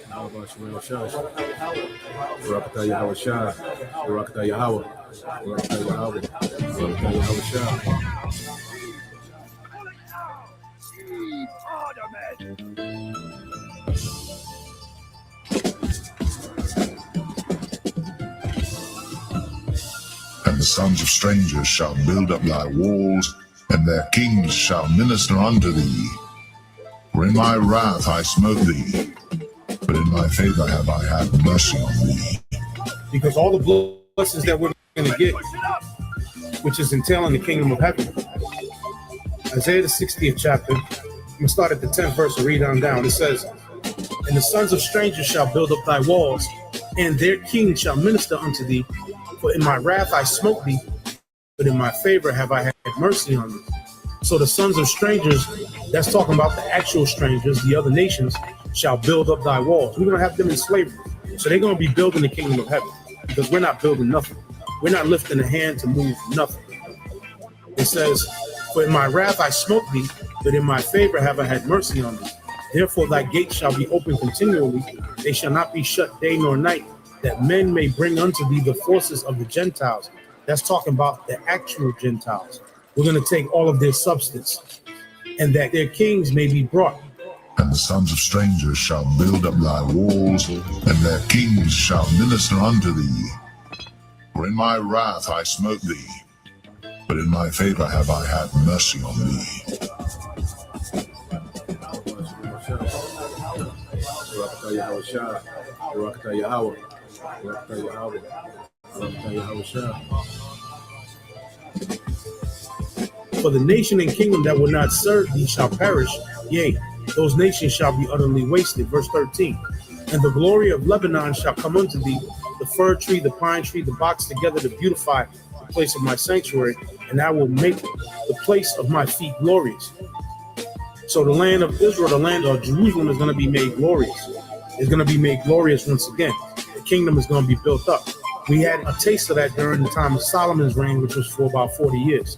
How about Shemaya Shash? Barakatah Yahweh Shah. Barakatah Yahweh. Barakatah Yahweh. Barakatah Yahweh Shah. And the sons of strangers shall build up thy walls, and their kings shall minister unto thee. For in my wrath I smote thee, but in my favor have I had mercy on thee. Because all the blessings that we're going to get, which is entailing the kingdom of heaven. Isaiah the 60th chapter, I'm going to start at the 10th verse and read on down. It says, and the sons of strangers shall build up thy walls, and their kings shall minister unto thee. For in my wrath I smote thee, but in my favor have I had mercy on thee. So the sons of strangers, that's talking about the actual strangers, the other nations, shall build up thy walls. We're going to have them in slavery. So they're going to be building the kingdom of heaven, because we're not building nothing. We're not lifting a hand to move nothing. It says, for in my wrath I smote thee, but in my favor have I had mercy on thee. Therefore thy gates shall be open continually, they shall not be shut day nor night, that men may bring unto thee the forces of the Gentiles. That's talking about the actual Gentiles. We're going to take all of their substance, and that their kings may be brought. And the sons of strangers shall build up thy walls, and their kings shall minister unto thee. For in my wrath I smote thee, but in my favor have I had mercy on thee. Barakatah Yahweh Shah. Barakatah Yahweh. Barakatah Yahweh. Barakatah Yahweh Shah. For the nation and kingdom that will not serve thee shall perish, yea, those nations shall be utterly wasted. Verse 13. And the glory of Lebanon shall come unto thee, the fir tree, the pine tree, the box together to beautify the place of my sanctuary, and I will make the place of my feet glorious. So the land of Israel, the land of Jerusalem, is going to be made glorious. It's going to be made glorious once again. The kingdom is going to be built up. We had a taste of that during the time of Solomon's reign, which was for about 40 years.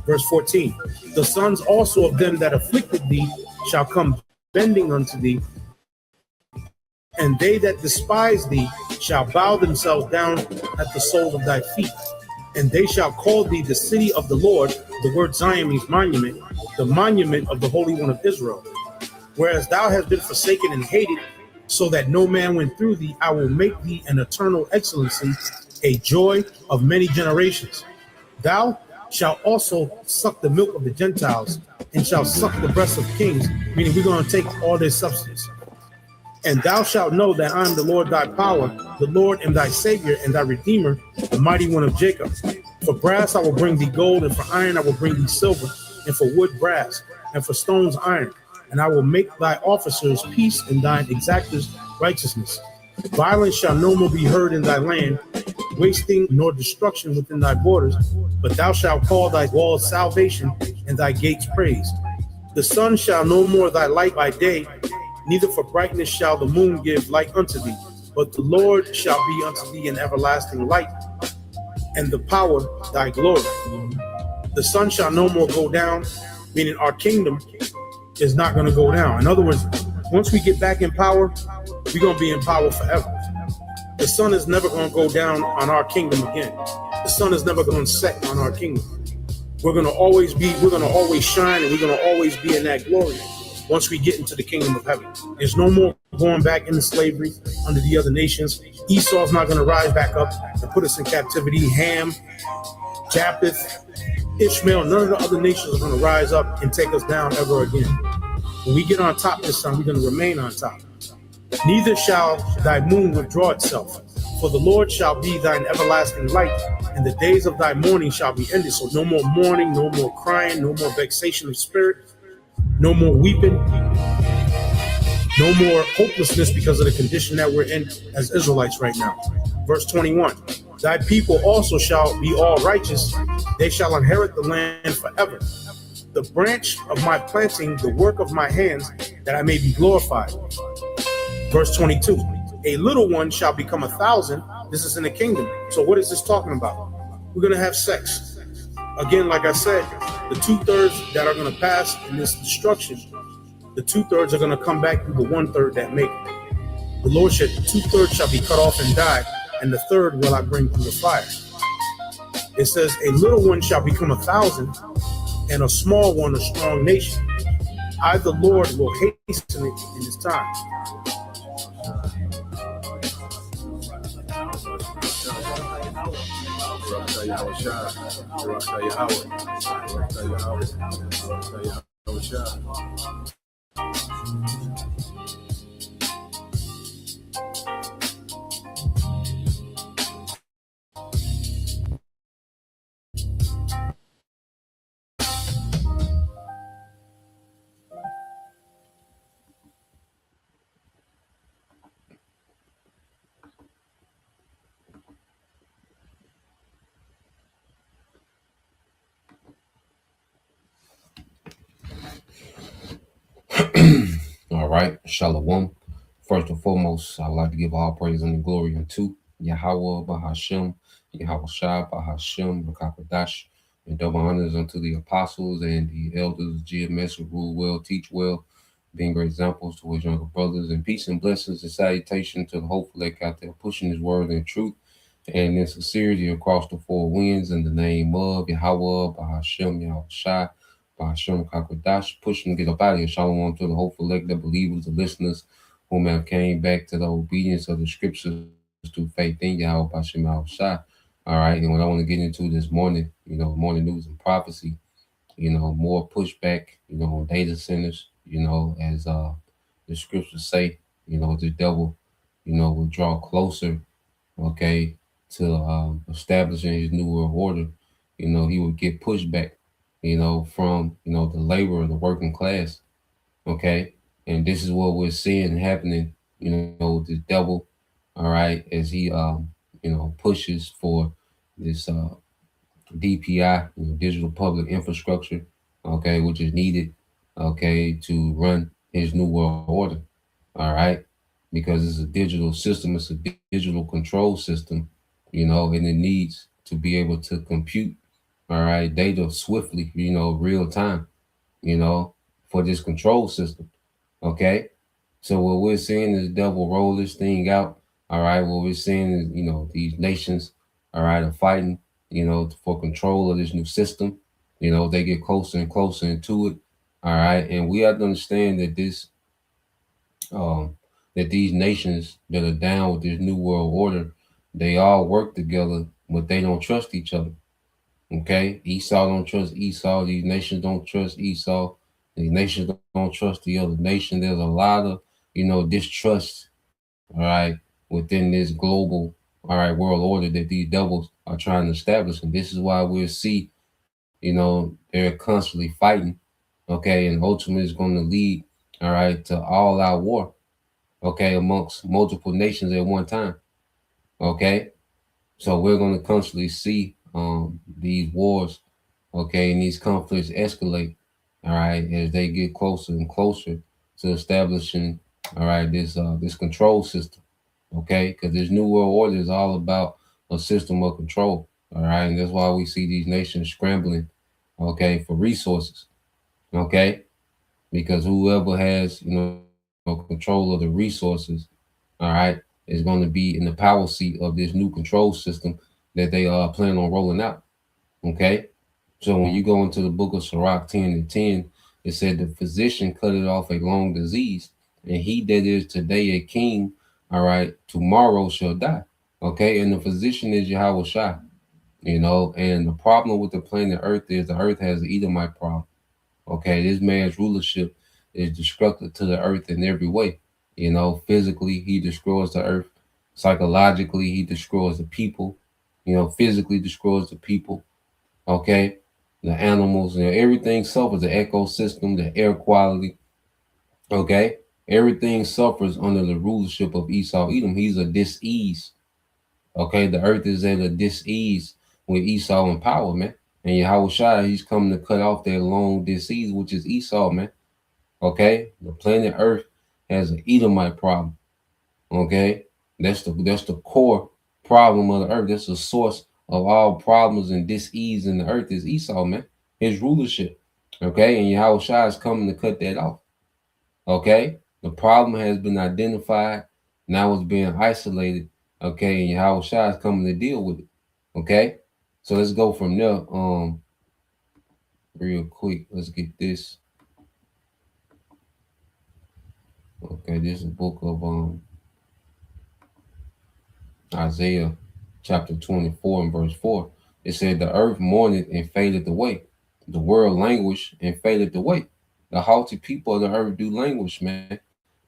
Verse 14, the sons also of them that afflicted thee shall come bending unto thee, and they that despise thee shall bow themselves down at the soles of thy feet. And they shall call thee the city of the Lord. The word Zion means monument, the monument of the Holy One of Israel. Whereas thou hast been forsaken and hated, so that no man went through thee, I will make thee an eternal excellency, a joy of many generations. Thou shalt also suck the milk of the Gentiles, and shall suck the breasts of kings, meaning we're going to take all their substance. And thou shalt know that I am the Lord thy power, the Lord and thy Savior and thy Redeemer, the mighty one of Jacob. For brass I will bring thee gold, and for iron I will bring thee silver, and for wood brass, and for stones iron. And I will make thy officers peace, and thine exactors righteousness. Violence shall no more be heard in thy land, wasting nor destruction within thy borders, but thou shalt call thy walls salvation, and thy gates praise. The sun shall no more thy light by day, neither for brightness shall the moon give light unto thee, but the Lord shall be unto thee an everlasting light, and the power thy glory. The sun shall no more go down, meaning our kingdom is not going to go down. In other words, once we get back in power, we're going to be in power forever. The sun is never going to go down on our kingdom again. The sun is never going to set on our kingdom. We're going to always shine, and we're going to always be in that glory once we get into the kingdom of heaven. There's no more going back into slavery under the other nations. Esau's not going to rise back up and put us in captivity. Ham, Japheth, Ishmael, none of the other nations are going to rise up and take us down ever again. When we get on top this time, we're going to remain on top. Neither shall thy moon withdraw itself, for the Lord shall be thine everlasting light, and the days of thy mourning shall be ended. So no more mourning, no more crying, no more vexation of spirit, no more weeping, no more hopelessness because of the condition that we're in as Israelites right now. Verse 21, thy people also shall be all righteous, they shall inherit the land forever. The branch of my planting, the work of my hands, that I may be glorified. Verse 22, a little one shall become 1,000. This is in the kingdom. So what is this talking about? We're going to have sex. Again, like I said, the 2/3 that are going to pass in this destruction The 2/3 are going to come back through the 1/3 that make it. The Lord said, 2/3 shall be cut off and die, and the third will I bring through the fire. It says, a little one shall become 1,000, and a small one a strong nation. I, the Lord, will hasten it in his time. All right, Shalom. First and foremost, I would like to give all praise and glory unto Yahweh Bahashem, Yahweh Shai Bahashem, Rakakadash, and double honors unto the apostles and the elders of GMS who rule well, teach well, being great examples to his younger brothers, and peace and blessings and salutation to the hopeful elect out there pushing his word in truth and in sincerity across the four winds in the name of Yahweh Bahashem, Yahweh Shai. Hashem Kakwadash, pushing to get up out of here. Shalom to the hopeful elect, the believers, the listeners whom have came back to the obedience of the scriptures through faith in Yahweh Hashem Shai. All right, and what I want to get into this morning, morning news and prophecy, more pushback, on data centers, as the scriptures say, the devil, will draw closer, okay, to establishing his new world order. He would get pushback from, the labor of the working class. Okay. And this is what we're seeing happening, with the devil. All right. As he, pushes for this DPI, digital public infrastructure. Okay. Which is needed. Okay. To run his new world order. All right. Because it's a digital system. It's a digital control system, and it needs to be able to compute, all right, data swiftly, real time, for this control system. Okay. So what we're seeing is the devil roll this thing out. All right. What we're seeing is, these nations, all right, are fighting, for control of this new system. They get closer and closer into it. All right. And we have to understand that that these nations that are down with this new world order, they all work together, but they don't trust each other. Okay, Esau don't trust Esau. These nations don't trust Esau. These nations don't trust the other nation. There's a lot of, distrust, all right, within this global, all right, world order that these devils are trying to establish. And this is why we'll see, they're constantly fighting, okay, and ultimately it's going to lead, all right, to all out war, okay, amongst multiple nations at one time, okay. So we're going to constantly see these wars, okay, and these conflicts escalate, all right, as they get closer and closer to establishing, all right, this control system, okay, because this new world order is all about a system of control, all right, and that's why we see these nations scrambling, okay, for resources, okay, because whoever has, control of the resources, all right, is going to be in the power seat of this new control system that they plan on rolling out. Okay. So when you go into the book of Sirach 10:10, it said the physician cut it off a long disease, and he that is today a king, all right, tomorrow shall die. Okay. And the physician is Yahweh Shai, and the problem with the planet Earth is the earth has an Edomite problem. Okay. This man's rulership is destructive to the earth in every way. Physically, he destroys the earth. Psychologically, he destroys the people. Physically destroys the people. Okay, the animals, everything suffers. The ecosystem, the air quality. Okay, everything suffers under the rulership of Esau Edom. He's a dis-ease. Okay, the earth is at a dis-ease with Esau in power, man. And Yahweh Shai, he's coming to cut off that long dis-ease, which is Esau, man. Okay, the planet Earth has an Edomite problem. Okay, that's the core problem of the earth. That's the source of all problems and dis-ease in the earth is Esau, man. His rulership. Okay, and Yahweh Shai is coming to cut that off. Okay, the problem has been identified. Now it's being isolated. Okay, and Yahweh Shai is coming to deal with it. Okay, so let's go from there. Real quick, let's get this. Okay, this is the book of Isaiah, chapter 24 and verse 4. It said, "The earth mourned and faded away, the world languished and faded away. The haughty people of the earth do languish, man."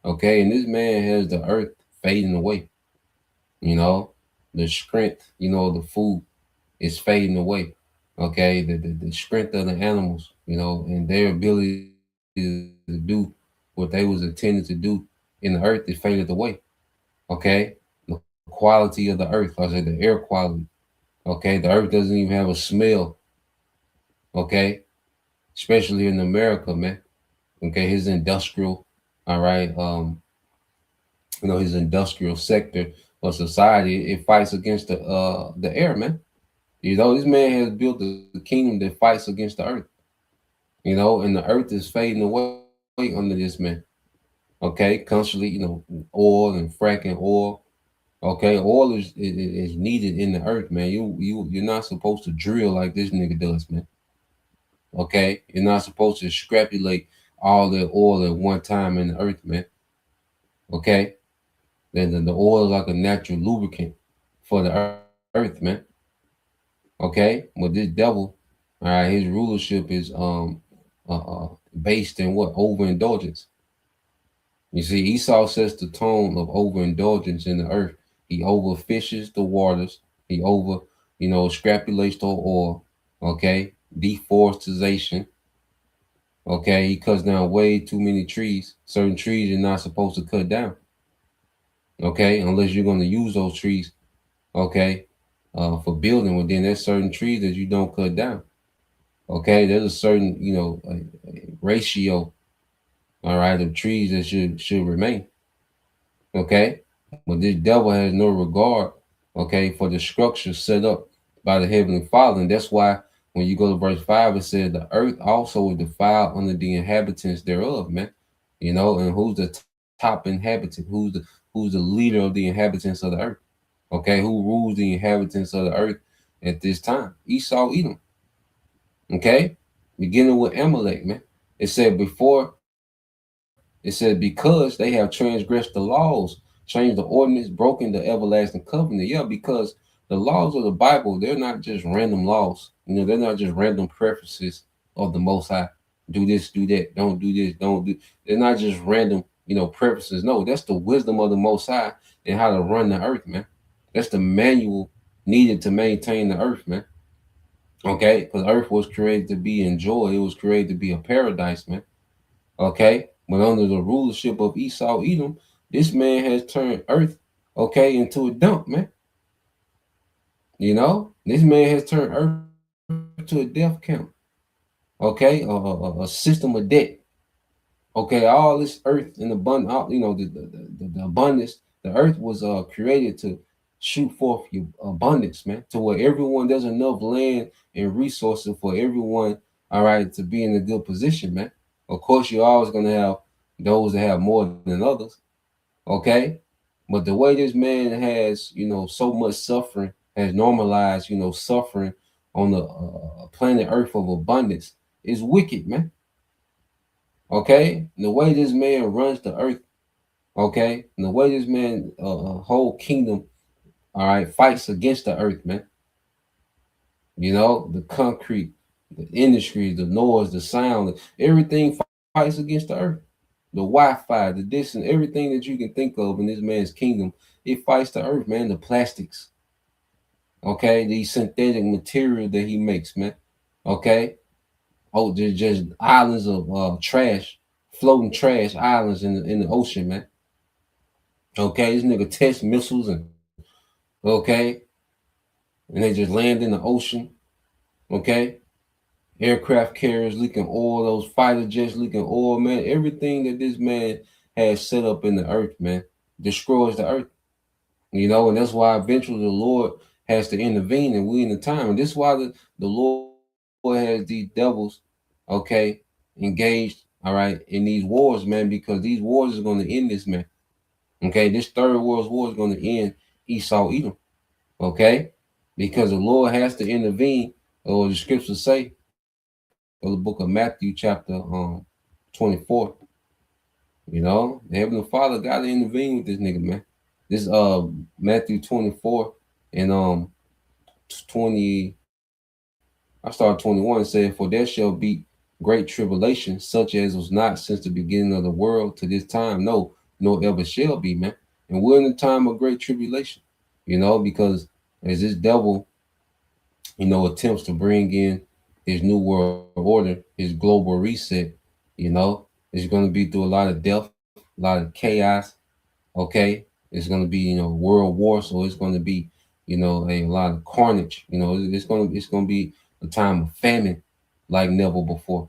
Okay, and this man has the earth fading away. You know, the strength, the food is fading away. Okay, the strength of the animals, and their ability to do what they was intended to do in the earth is faded away. Okay, the quality of the earth, I said the air quality. Okay, the earth doesn't even have a smell. Okay, especially in America, man. Okay, his industrial, all right, his industrial sector of society, it fights against the air, man. This man has built a kingdom that fights against the earth. And the earth is fading away under this man. Okay, constantly, oil and fracking oil. Okay, oil is needed in the earth, man. You're not supposed to drill like this nigga does, man. Okay, you're not supposed to scrapulate all the oil at one time in the earth, man. Okay, then the oil is like a natural lubricant for the earth, man. Okay, but this devil, all right, his rulership is based in what? Overindulgence. You see, Esau sets the tone of overindulgence in the earth. He overfishes the waters. He scrapulates the oil. Okay, deforestation. Okay, he cuts down way too many trees. Certain trees you're not supposed to cut down. Okay, unless you're going to use those trees. Okay, for building. Well, then there's certain trees that you don't cut down. Okay, there's a certain ratio. All right, of trees that should remain. Okay, but this devil has no regard, okay, for the structure set up by the heavenly Father, and that's why when you go to verse 5, it says the earth also is defiled under the inhabitants thereof, man. And who's the top inhabitant? Who's the leader of the inhabitants of the earth? Okay, who rules the inhabitants of the earth at this time? Esau, Edom. Okay, beginning with Amalek, man. It said because they have transgressed the laws, changed the ordinance, broken the everlasting covenant. Yeah, because the laws of the Bible, they're not just random laws. They're not just random preferences of the Most High. Do this, do that, don't do this, don't do. They're not just random, preferences. No, that's the wisdom of the Most High and how to run the earth, man. That's the manual needed to maintain the earth, man. Okay, because earth was created to be enjoyed. It was created to be a paradise, man. Okay, but under the rulership of Esau, Edom, this man has turned earth, okay, into a dump, man. This man has turned earth to a death camp. Okay, a system of debt. Okay, all this earth and abundance, the abundance. The earth was created to shoot forth your abundance, man, to where everyone there's enough land and resources for everyone, all right, to be in a good position, man. Of course, you're always gonna have those that have more than others, okay. But the way this man has, so much suffering, has normalized, suffering on the planet Earth of abundance is wicked, man. Okay, and the way this man runs the earth, okay, and the way this man whole kingdom, all right, fights against the earth, man. The concrete, the industry, the noise, the sound, everything fights against the earth. The Wi-Fi, the distance, everything that you can think of in this man's kingdom, it fights the earth, man. The plastics, okay, the synthetic material that he makes, man. Okay, there's just islands of trash, floating trash islands in the ocean, man. Okay, this nigga test missiles and okay, and they just land in the ocean. Okay, aircraft carriers leaking oil, those fighter jets leaking oil, man. Everything that this man has set up in the earth, man, destroys the earth. And that's why eventually the Lord has to intervene, and we in the time, and this is why the Lord has these devils, okay, engaged all right, in these wars, man, because these wars is going to end this, man. Okay, this third world war is going to end Esau Edom. Okay, because the Lord has to intervene, or the scriptures say, or the book of Matthew, chapter 24. The Heavenly Father got to intervene with this nigga, man. This Matthew 24 and 20. I started 21 said, "For there shall be great tribulation, such as was not since the beginning of the world to this time, no, nor ever shall be, man." And we're in a time of great tribulation, because as this devil, attempts to bring in his new world order, his global reset, it's going to be through a lot of death, a lot of chaos. Okay, it's going to be world war, so it's going to be a lot of carnage. It's going to be a time of famine like never before.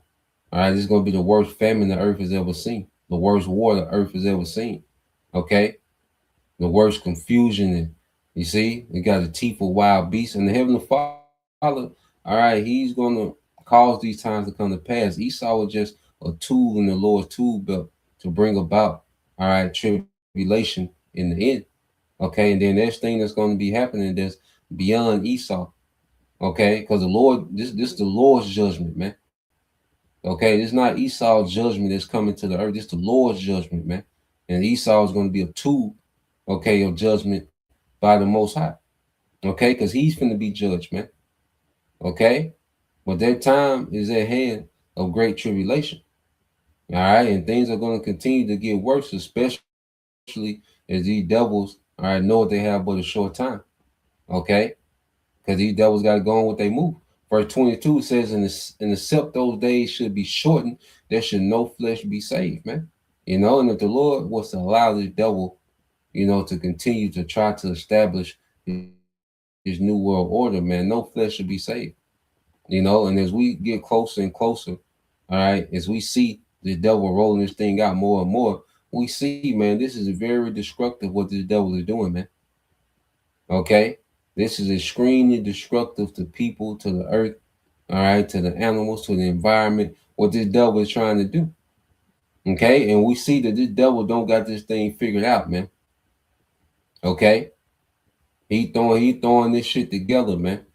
All right, it's going to be the worst famine the earth has ever seen, the worst war the earth has ever seen. Okay, the worst confusion, and you see, we got the teeth of wild beasts, and the Heavenly Father. All right, He's going to cause these times to come to pass. Esau was just a tool in the Lord's tool belt to bring about, all right, tribulation in the end. Okay, and then there's thing that's going to be happening that's beyond Esau. Okay, because the Lord, this the Lord's judgment, man. Okay, it's not Esau's judgment that's coming to the earth. It's the Lord's judgment, man. And Esau is going to be a tool, okay, of judgment by the Most High. Okay, because he's going to be judged, man. Okay, but that time is at hand of great tribulation. All right, and things are going to continue to get worse, especially as these devils, all right, know what they have but a short time. Okay, because these devils got to go on what they move. Verse 22 says, and except those days should be shortened, there should no flesh be saved, man. And if the Lord was to allow this devil, to continue to try to establish his new world order, man, no flesh should be saved. And as we get closer and closer, all right, as we see the devil rolling this thing out more and more, we see, man, this is very destructive what this devil is doing, man. Okay, this is extremely destructive to people, to the earth, all right, to the animals, to the environment. What this devil is trying to do. Okay, and we see that this devil don't got this thing figured out, man. Okay, he throwing this shit together, man.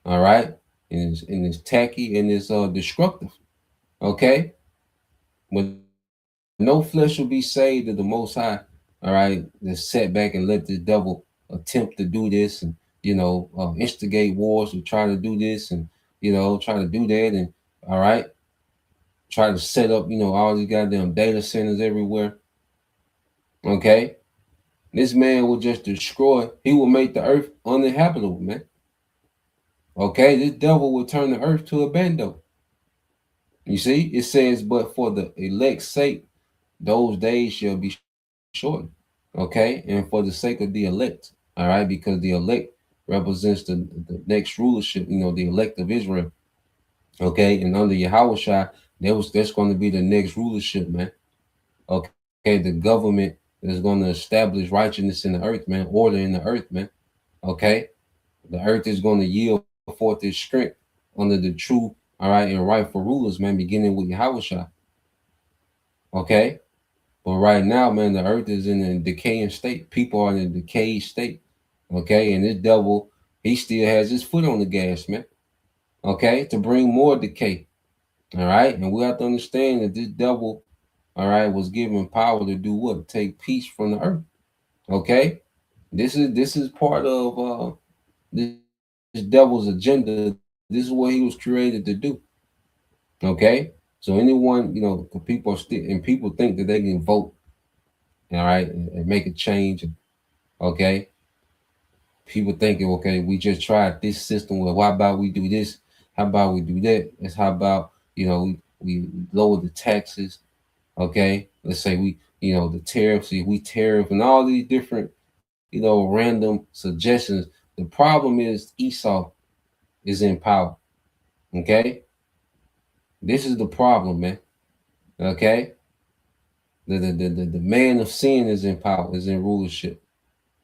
All right, and it's tacky and it's destructive. Okay, but no flesh will be saved of the Most High. All right, just sit back and let this devil attempt to do this and instigate wars and try to do this and try to do that and all right, try to set up all these goddamn data centers everywhere. Okay, this man will just destroy. He will make the earth uninhabitable, man. Okay, this devil will turn the earth to a bando. You see, it says, but for the elect's sake, those days shall be shortened. Okay, and for the sake of the elect, all right, because the elect represents the next rulership, the elect of Israel. Okay, and under Yahushua, that's going to be the next rulership, man. Okay, the government is going to establish righteousness in the earth, man, order in the earth, man. Okay, the earth is going to yield forth its strength under the true, all right, and rightful rulers, man, beginning with Yahushua. Okay, but right now, man, the earth is in a decaying state. People are in a decayed state. Okay, and this devil, he still has his foot on the gas, man. Okay, to bring more decay. All right, and we have to understand that this devil, all right, was given power to do what? Take peace from the earth. Okay, this is part of this devil's agenda. This is what he was created to do. Okay, so anyone, people are still and people think that they can vote, all right, and make a change. Okay, people thinking, okay, we just tried this system. Well, why about we do this? How about we do that? It's how about we lower the taxes. Okay, let's say the tariffs, we tariff and all these different random suggestions. The problem is Esau is in power. Okay, this is the problem, man. Okay, the man of sin is in power, is in rulership.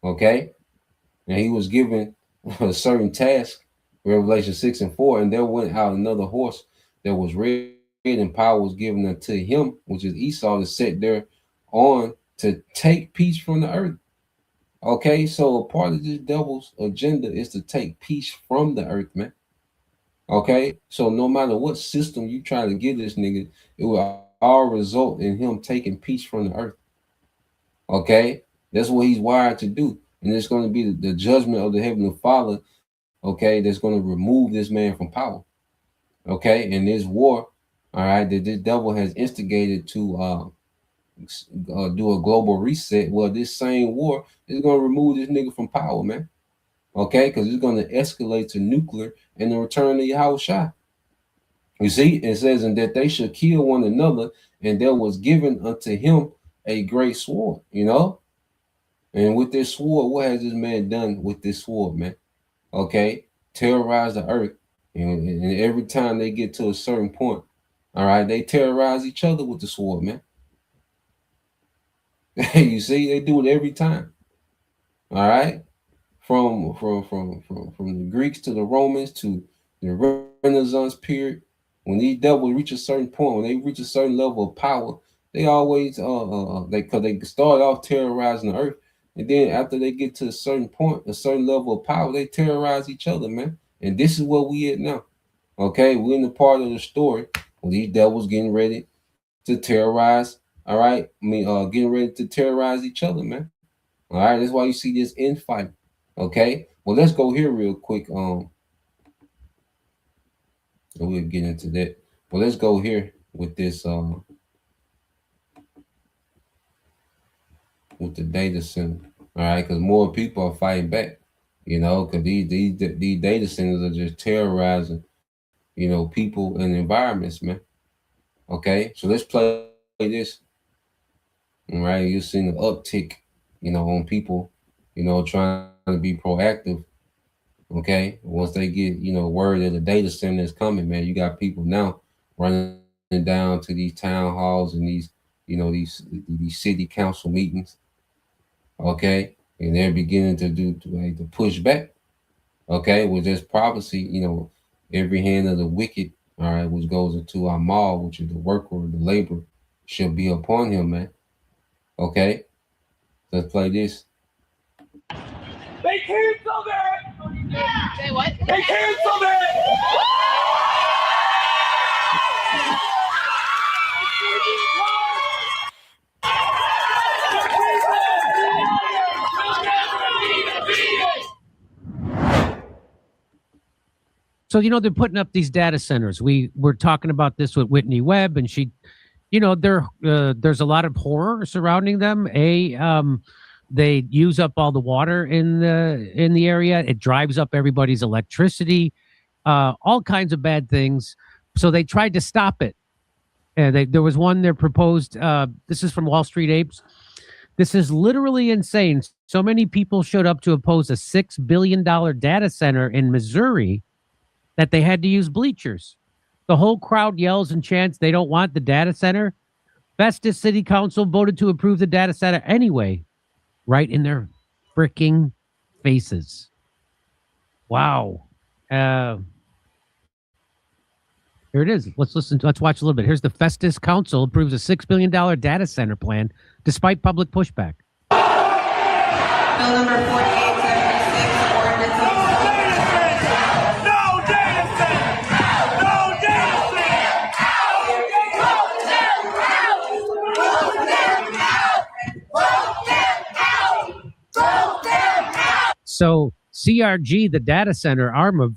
Okay, and he was given a certain task, Revelation 6 and 4, and there went out another horse that was red. and power was given unto him, which is Esau, to sit there on to take peace from the earth. Okay, so a part of this devil's agenda is to take peace from the earth, man. Okay, so no matter what system you try to give this nigga, it will all result in him taking peace from the earth. Okay, that's what he's wired to do, and it's going to be the judgment of the heavenly Father. Okay, that's going to remove this man from power. Okay, and this war, all right, that this devil has instigated to do a global reset. Well, this same war is going to remove this nigga from power, man. Okay, because it's going to escalate to nuclear and the return of Yahweh Shai. You see, it says, and that they should kill one another, and there was given unto him a great sword, you know? And with this sword, what has this man done with this sword, man? Okay, terrorize the earth. And every time they get to a certain point, all right, they terrorize each other with the sword, man. You see, they do it every time. All right, from the Greeks to the Romans to the Renaissance period. When these devils reach a certain point, when they reach a certain level of power, they always they start off terrorizing the earth, and then after they get to a certain point, a certain level of power, they terrorize each other, man. And this is where we at now. Okay, we're in the part of the story where these devils getting ready to terrorize. All right, getting ready to terrorize each other, man. All right, that's why you see this infight. Okay, well, let's go here real quick. We'll get into that. Well, let's go here with this with the data center. All right, because more people are fighting back. You know, because these data centers are just terrorizing, you know, people and environments, man. Okay, so let's play this. All right, you're seeing an uptick, you know, on people, you know, trying to be proactive. Okay, once they get, you know, word that the data center is coming, man, you got people now running down to these town halls and these, you know, these city council meetings. Okay, and they're beginning to do to push back. Okay, with this prophecy, you know, every hand of the wicked, all right, which goes into our mall, which is the worker or the labor, shall be upon him, man. Okay, let's play this. They canceled it! Say what? They canceled it! So, you know, they're putting up these data centers. We were talking about this with Whitney Webb, and she, you know, there's a lot of horror surrounding them. They use up all the water in the area. It drives up everybody's electricity, all kinds of bad things. So they tried to stop it. There was one that proposed. This is from Wall Street Apes. This is literally insane. So many people showed up to oppose a $6 billion data center in Missouri that they had to use bleachers. The whole crowd yells and chants they don't want the data center. Festus City Council voted to approve the data center anyway, right in their freaking faces. Wow. Here it is. Let's watch a little bit. Here's the Festus Council approves a $6 billion data center plan despite public pushback. Bill number 4876, ordinance of So CRG, the data center arm of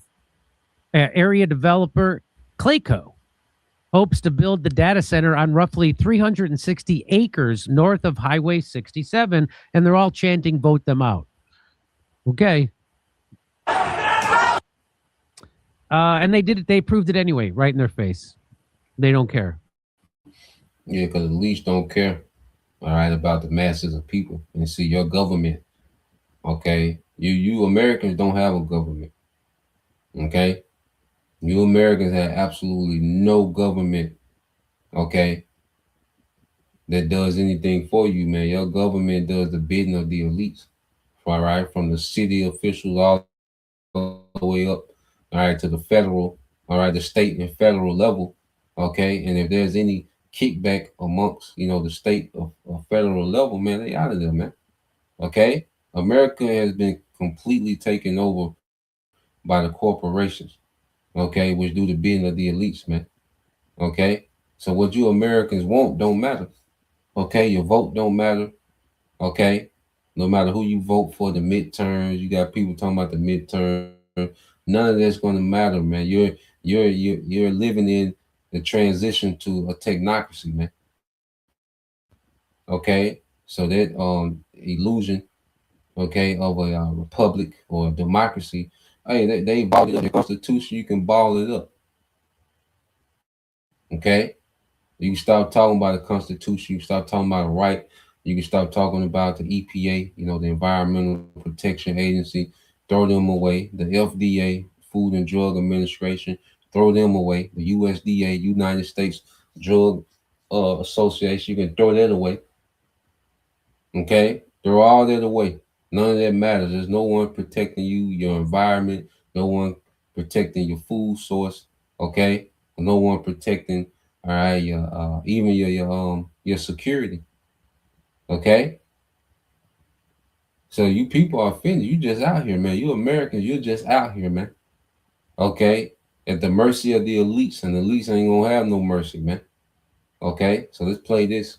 area developer Clayco, hopes to build the data center on roughly 360 acres north of Highway 67, and they're all chanting, vote them out. Okay. And they did it. They approved it anyway, right in their face. They don't care. Yeah, because the least don't care, all right, about the masses of people. And see, your government, okay, you Americans don't have a government, okay? You Americans have absolutely no government, okay, that does anything for you, man. Your government does the bidding of the elites, all right, from the city officials all the way up, all right, to the federal, all right, the state and federal level. Okay, and if there's any kickback amongst the state or federal level, man, they out of there, man. Okay, America has been completely taken over by the corporations. Okay, which do the bidding of the elites, man. Okay, so what you Americans want don't matter. Okay, your vote don't matter. Okay, no matter who you vote for, the midterms, you got people talking about the midterm. None of that's going to matter, man. You're living in the transition to a technocracy, man. Okay, so that illusion, okay, of a republic or a democracy. Hey, they balled it up. The Constitution, you can ball it up. Okay, you can stop talking about the Constitution. You can stop talking about a right. You can stop talking about the EPA, the Environmental Protection Agency. Throw them away. The FDA, Food and Drug Administration, throw them away. The USDA, United States Drug Association, you can throw that away. Okay, throw all that away. None of that matters. There's no one protecting you, your environment. No one protecting your food source. Okay, no one protecting. All right, even your security. Okay, so you people are offended. You just out here, man. You Americans, you're just out here, man. Okay, at the mercy of the elites, and the elites ain't gonna have no mercy, man. Okay, so let's play this.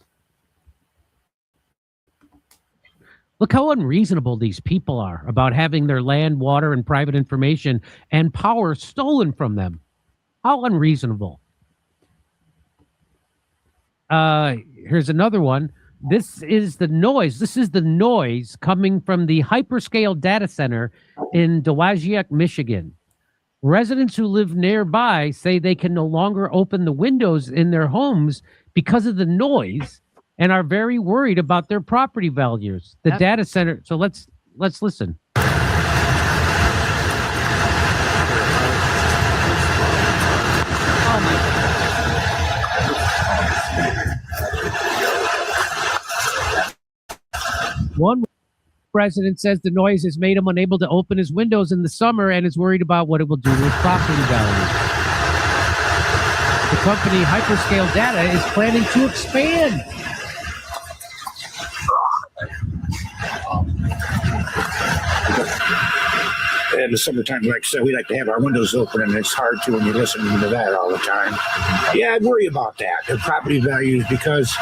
Look how unreasonable these people are about having their land, water, and private information and power stolen from them. How unreasonable. Here's another one. This is the noise. This is the noise coming from the hyperscale data center in Dowagiac, Michigan. Residents who live nearby say they can no longer open the windows in their homes because of the noise and are very worried about their property values. The data center. So let's listen. Oh my God. One resident says the noise has made him unable to open his windows in the summer and is worried about what it will do to his property values. The company Hyperscale Data is planning to expand. In the summertime, like I said, we like to have our windows open, and it's hard to when you're listening to that all the time. Yeah, I'd worry about that, the property values, because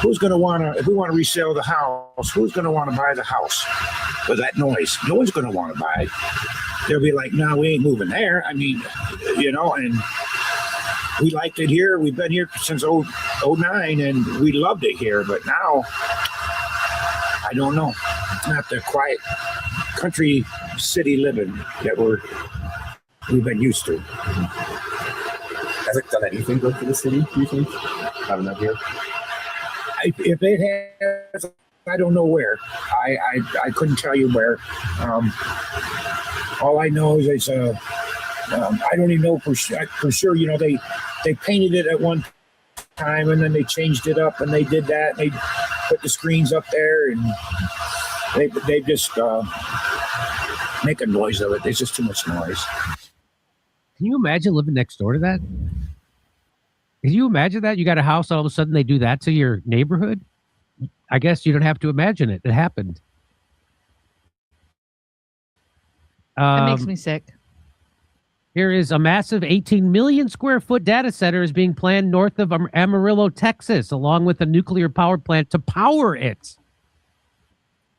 who's going to want to, if we want to resell the house, who's going to want to buy the house with that noise? No one's going to want to buy it. They'll be like, no, we ain't moving there. I mean, and we liked it here. We've been here since 09, and we loved it here. But now, I don't know. It's not the quiet country city living that we've been used to. Has it done anything good for the city, do you think? Having that here? If it has, I don't know where. I couldn't tell you where. All I know is I don't even know for sure. They painted it at one time, and then they changed it up, and they did that. And they put the screens up there, and they just make a noise of it. There's just too much noise. Can you imagine living next door to that? Can you imagine that? You got a house, all of a sudden they do that to your neighborhood? I guess you don't have to imagine it. It happened. That makes me sick. Here is a massive 18 million square foot data center is being planned north of Amarillo, Texas, along with a nuclear power plant to power it.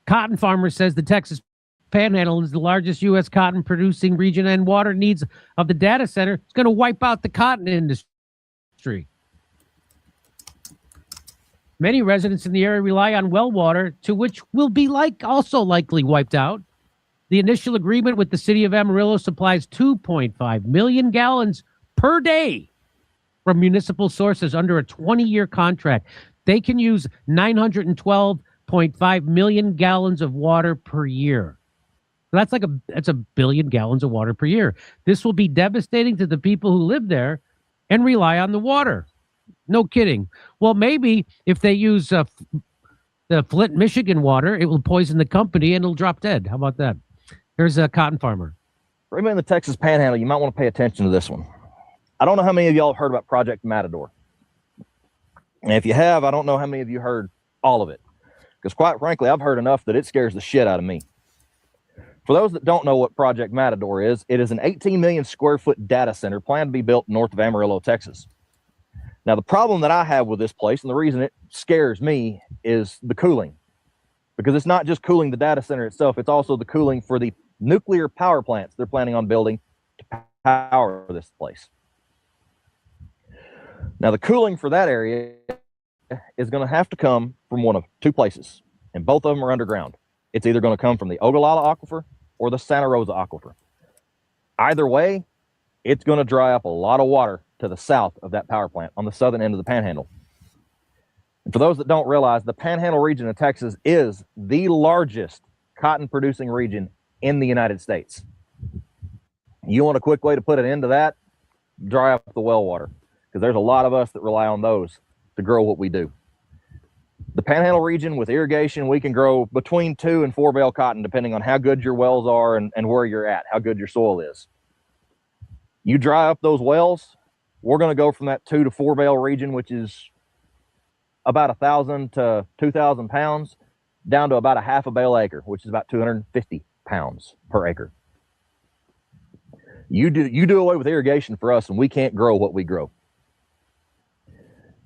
Cotton Farmer says the Texas Panhandle is the largest U.S. cotton producing region, and water needs of the data center is going to wipe out the cotton industry. Many residents in the area rely on well water, to which will be also likely wiped out. The initial agreement with the city of Amarillo supplies 2.5 million gallons per day from municipal sources under a 20-year contract. They can use 912.5 million gallons of water per year. That's a billion gallons of water per year. This will be devastating to the people who live there and rely on the water. No kidding. Well, maybe if they use the Flint, Michigan water, it will poison the company and it'll drop dead. How about that? Here's a Cotton Farmer. For anybody in the Texas Panhandle, you might want to pay attention to this one. I don't know how many of y'all have heard about Project Matador. And if you have, I don't know how many of you heard all of it. Because quite frankly, I've heard enough that it scares the shit out of me. For those that don't know what Project Matador is, it is an 18 million square foot data center planned to be built north of Amarillo, Texas. Now, the problem that I have with this place, and the reason it scares me, is the cooling. Because it's not just cooling the data center itself, it's also the cooling for the nuclear power plants they're planning on building to power this place. Now, the cooling for that area is going to have to come from one of two places, and both of them are underground. It's either going to come from the Ogallala Aquifer or the Santa Rosa Aquifer. Either way, it's going to dry up a lot of water to the south of that power plant on the southern end of the Panhandle. And for those that don't realize, the Panhandle region of Texas is the largest cotton-producing region in the United States. You want a quick way to put an end to that? Dry up the well water, because there's a lot of us that rely on those to grow what we do. The Panhandle region, with irrigation, we can grow between 2 and 4 bale cotton, depending on how good your wells are and where you're at, how good your soil is. You dry up those wells, we're going to go from that 2 to 4 bale region, which is about 1,000 to 2,000 pounds, down to about a half a bale acre, which is about 250 pounds per acre. You do away with irrigation for us, and we can't grow what we grow.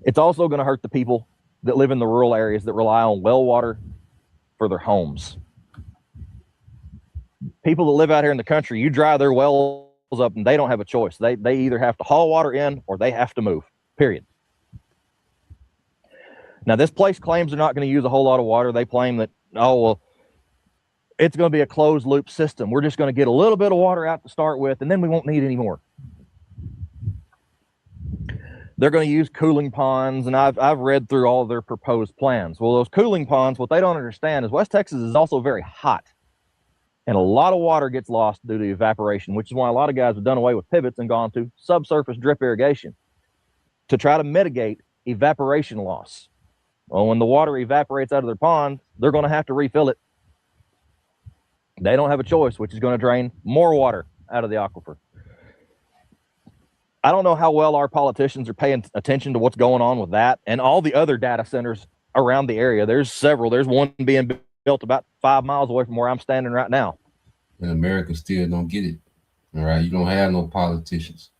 It's also going to hurt the people that live in the rural areas that rely on well water for their homes. People that live out here in the country, you dry their wells up and they don't have a choice. They either have to haul water in or they have to move, period. Now, this place claims they're not going to use a whole lot of water. They claim that, oh, well, it's going to be a closed loop system. We're just going to get a little bit of water out to start with, and then we won't need any more. They're going to use cooling ponds, and I've read through all of their proposed plans. Well, those cooling ponds, what they don't understand is West Texas is also very hot, and a lot of water gets lost due to evaporation, which is why a lot of guys have done away with pivots and gone to subsurface drip irrigation to try to mitigate evaporation loss. Well, when the water evaporates out of their pond, they're going to have to refill it. They don't have a choice, which is going to drain more water out of the aquifer. I don't know how well our politicians are paying attention to what's going on with that and all the other data centers around the area. There's several. There's one being built about 5 miles away from where I'm standing right now. And America still don't get it. All right, you don't have no politicians.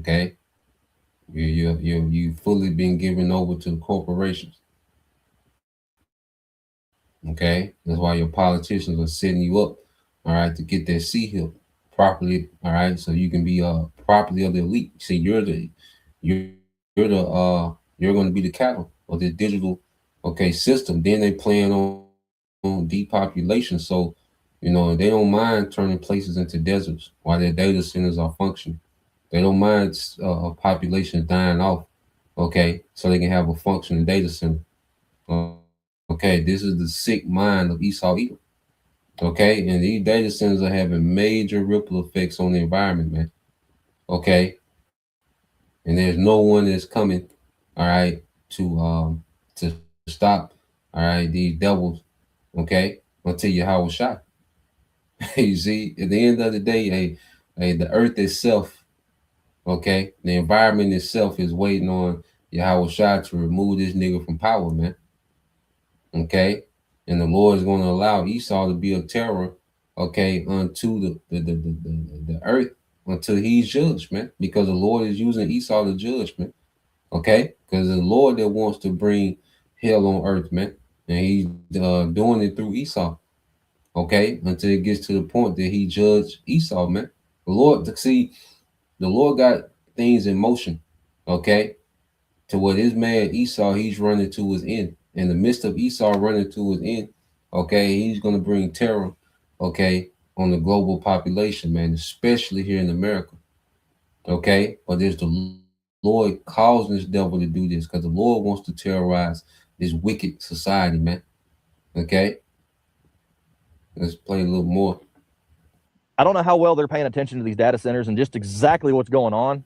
Okay, you fully been given over to the corporations. Okay, that's why your politicians are setting you up, all right, to get that C-hill properly, all right, so you can be properly of the elite. See, you're going to be the cattle of the digital, okay, system. Then they plan on depopulation, so they don't mind turning places into deserts while their data centers are functioning. They don't mind population dying off, okay, so they can have a functioning data center. Okay, this is the sick mind of Esau Edom. Okay, and these data centers are having major ripple effects on the environment, man. Okay, and there's no one that's coming, all right, to stop, all right, these devils, okay, until Yahweh shot. You see, at the end of the day, the earth itself, okay, the environment itself is waiting on Yahweh shot to remove this nigga from power, man. Okay, and the Lord is going to allow Esau to be a terror, okay, unto the earth until he's judged, man, because the Lord is using Esau to judge, man. Okay, because the Lord that wants to bring hell on earth, man, and he's doing it through Esau. Okay, until it gets to the point that he judged Esau, man. The Lord got things in motion, okay, to what his man Esau, he's running to his end. In the midst of Esau running to his end, okay, he's going to bring terror, okay, on the global population, man, especially here in America, okay? But there's the Lord causing this devil to do this because the Lord wants to terrorize this wicked society, man, okay? Let's play a little more. I don't know how well they're paying attention to these data centers and just exactly what's going on.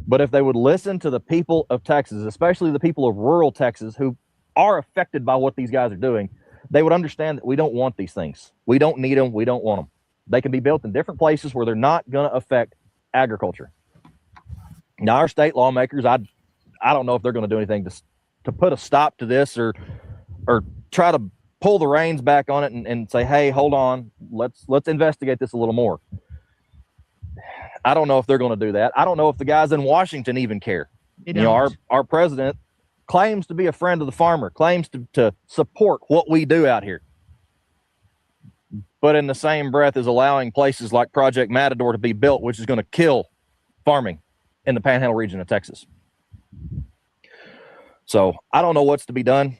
But if they would listen to the people of Texas, especially the people of rural Texas who are affected by what these guys are doing, they would understand that we don't want these things. We don't need them. We don't want them. They can be built in different places where they're not going to affect agriculture. Now, our state lawmakers, I don't know if they're going to do anything to put a stop to this or try to pull the reins back on it and say, hey, hold on, let's investigate this a little more. I don't know if they're going to do that. I don't know if the guys in Washington even care. You know, our president claims to be a friend of the farmer, claims to support what we do out here, but in the same breath is allowing places like Project Matador to be built, which is going to kill farming in the Panhandle region of Texas. So I don't know what's to be done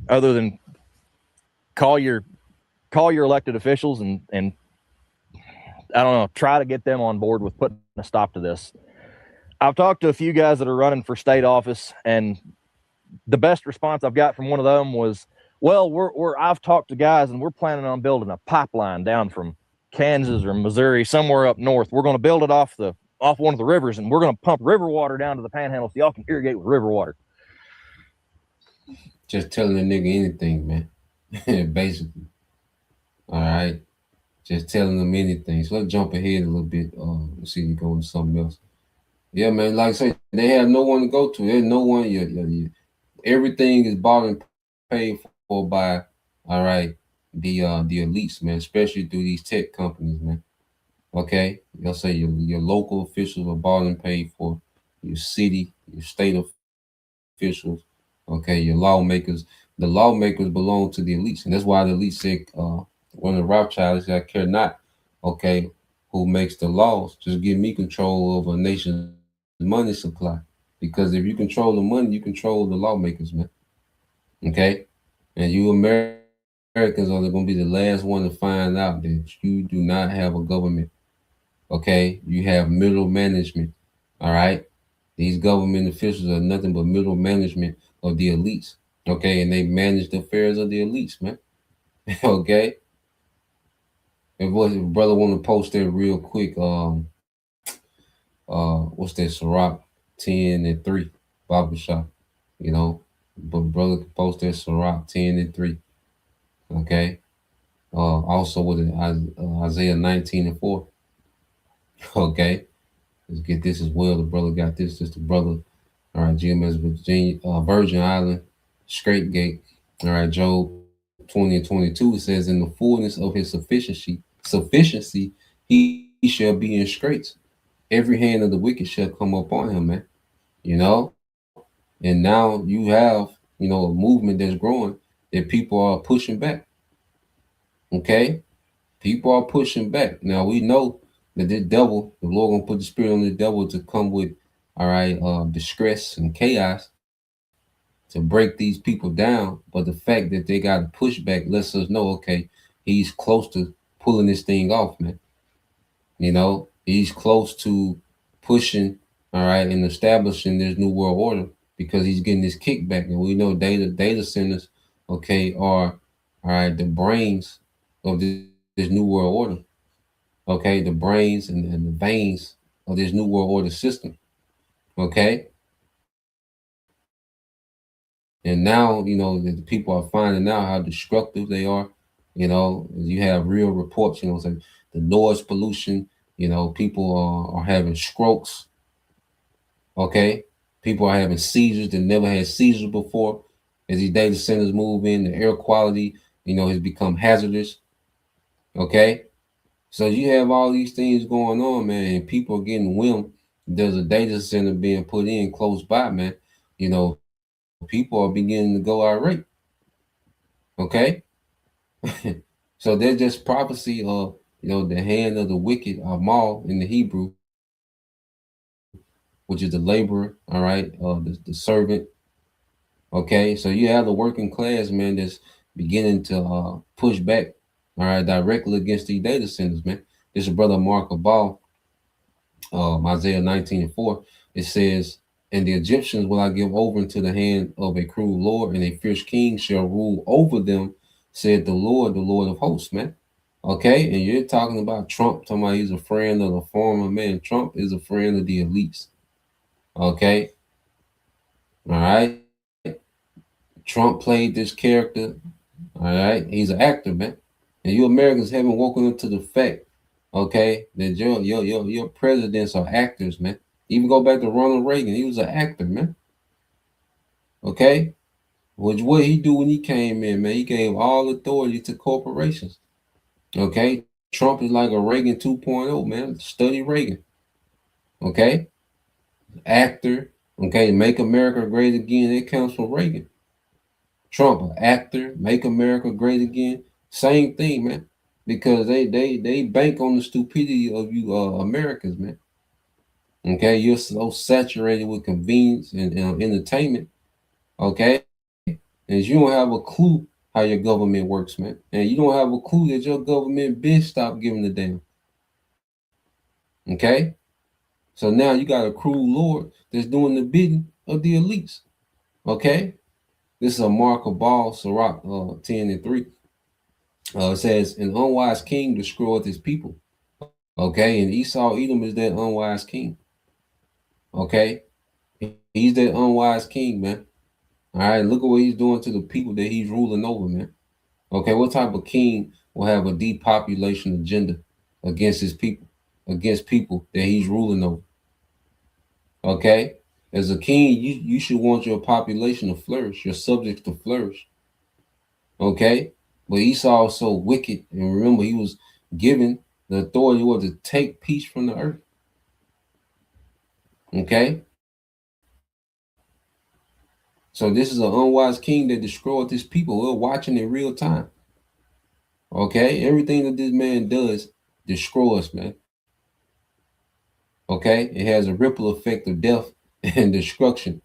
other than call your elected officials and I don't know, try to get them on board with putting a stop to this. I've talked to a few guys that are running for state office, and the best response I've got from one of them was, well, I've talked to guys and we're planning on building a pipeline down from Kansas or Missouri, somewhere up north. We're going to build it off one of the rivers, and we're going to pump river water down to the Panhandle so y'all can irrigate with river water. Just telling a nigga anything, man. Basically. All right. Just telling them anything. So let's jump ahead a little bit. Let's see if we go into something else. Yeah, man. Like I said, they have no one to go to. There's no one. Everything is bought and paid for by, all right, the elites, man. Especially through these tech companies, man. Okay, they'll say your local officials are bought and paid for. Your city, your state officials. Okay, your lawmakers. The lawmakers belong to the elites, and that's why the elites said, one of the Rothschilds said, I care not, okay, who makes the laws. Just give me control over a nation's money supply. Because if you control the money, you control the lawmakers, man. Okay? And you Americans are going to be the last one to find out that you do not have a government. Okay? You have middle management. All right? These government officials are nothing but middle management of the elites. Okay? And they manage the affairs of the elites, man. Okay? If brother want to post that real quick, what's that, Ciroc 10 and 3 barbershop, you know, but brother can post that Ciroc 10 and 3. Okay. Also with Isaiah 19 and 4. Okay. Let's get this as well. The brother got this. Just the brother. All right. GMS Virginia, Virgin Island, Straight Gate. All right. Job 20 and 22. It says, in the fullness of his sufficiency, he shall be in straits. Every hand of the wicked shall come upon him, man. You know? And now you have, you know, a movement that's growing that people are pushing back. Okay? People are pushing back. Now we know that this devil, the Lord gonna put the spirit on the devil to come with, all right, distress and chaos to break these people down. But the fact that they got to push back lets us know, okay, he's close to pulling this thing off, man. You know, he's close to pushing, all right, and establishing this new world order because he's getting this kickback. And we know data centers, okay, are, all right, the brains of this new world order. Okay, the brains and the veins of this new world order system. Okay. And now, you know, the people are finding out how destructive they are. You know, you have real reports, you know, like the noise pollution, you know, people are having strokes. Okay. People are having seizures that never had seizures before. As these data centers move in, the air quality, you know, has become hazardous. Okay. So you have all these things going on, man, and people are getting whim. There's a data center being put in close by, man. You know, people are beginning to go irate. Okay. So they're just prophecy of, you know, the hand of the wicked, Amal in the Hebrew, which is the laborer, all right, the servant. Okay, so you have the working class, man, that's beginning to push back, all right, directly against these data centers, man. This is brother Mark Abal, Isaiah 19 and 4. It says, and the Egyptians will I give over into the hand of a cruel Lord, and a fierce king shall rule over them, said the Lord of hosts, man. Okay, and you're talking about Trump, talking about he's a friend of the former man. Trump is a friend of the elites. Okay. All right. Trump played this character. All right. He's an actor, man. And you Americans haven't woken up to the fact Okay, that your presidents are actors, man. Even go back to Ronald Reagan, he was an actor, man. Okay, which what he do when he came in, man? He gave all authority to corporations. Okay, Trump is like a Reagan 2.0, man. Study Reagan. Okay, actor. Okay, make America great again. It comes from Reagan. Trump, an actor, make America great again. Same thing, man. Because they bank on the stupidity of you Americans, man. Okay, you're so saturated with convenience and entertainment. Okay, and you don't have a clue how your government works, man. And you don't have a clue that your government been stopped giving a damn. Okay, so now you got a cruel lord that's doing the bidding of the elites. Okay, this is a Mark of Ball, Sirach 10:3. It says, an unwise king destroyeth his people. Okay, and Esau Edom is that unwise king. Okay, he's that unwise king, man. All right, look at what he's doing to the people that he's ruling over, man. Okay, what type of king will have a depopulation agenda against his people, against people that he's ruling over? Okay, as a king, you should want your population to flourish, your subjects to flourish. Okay, but Esau was so wicked, and remember, he was given the authority was to take peace from the earth. Okay, so this is an unwise king that destroyed his people. We're watching in real time. Okay, everything that this man does destroys, man. Okay, it has a ripple effect of death and destruction.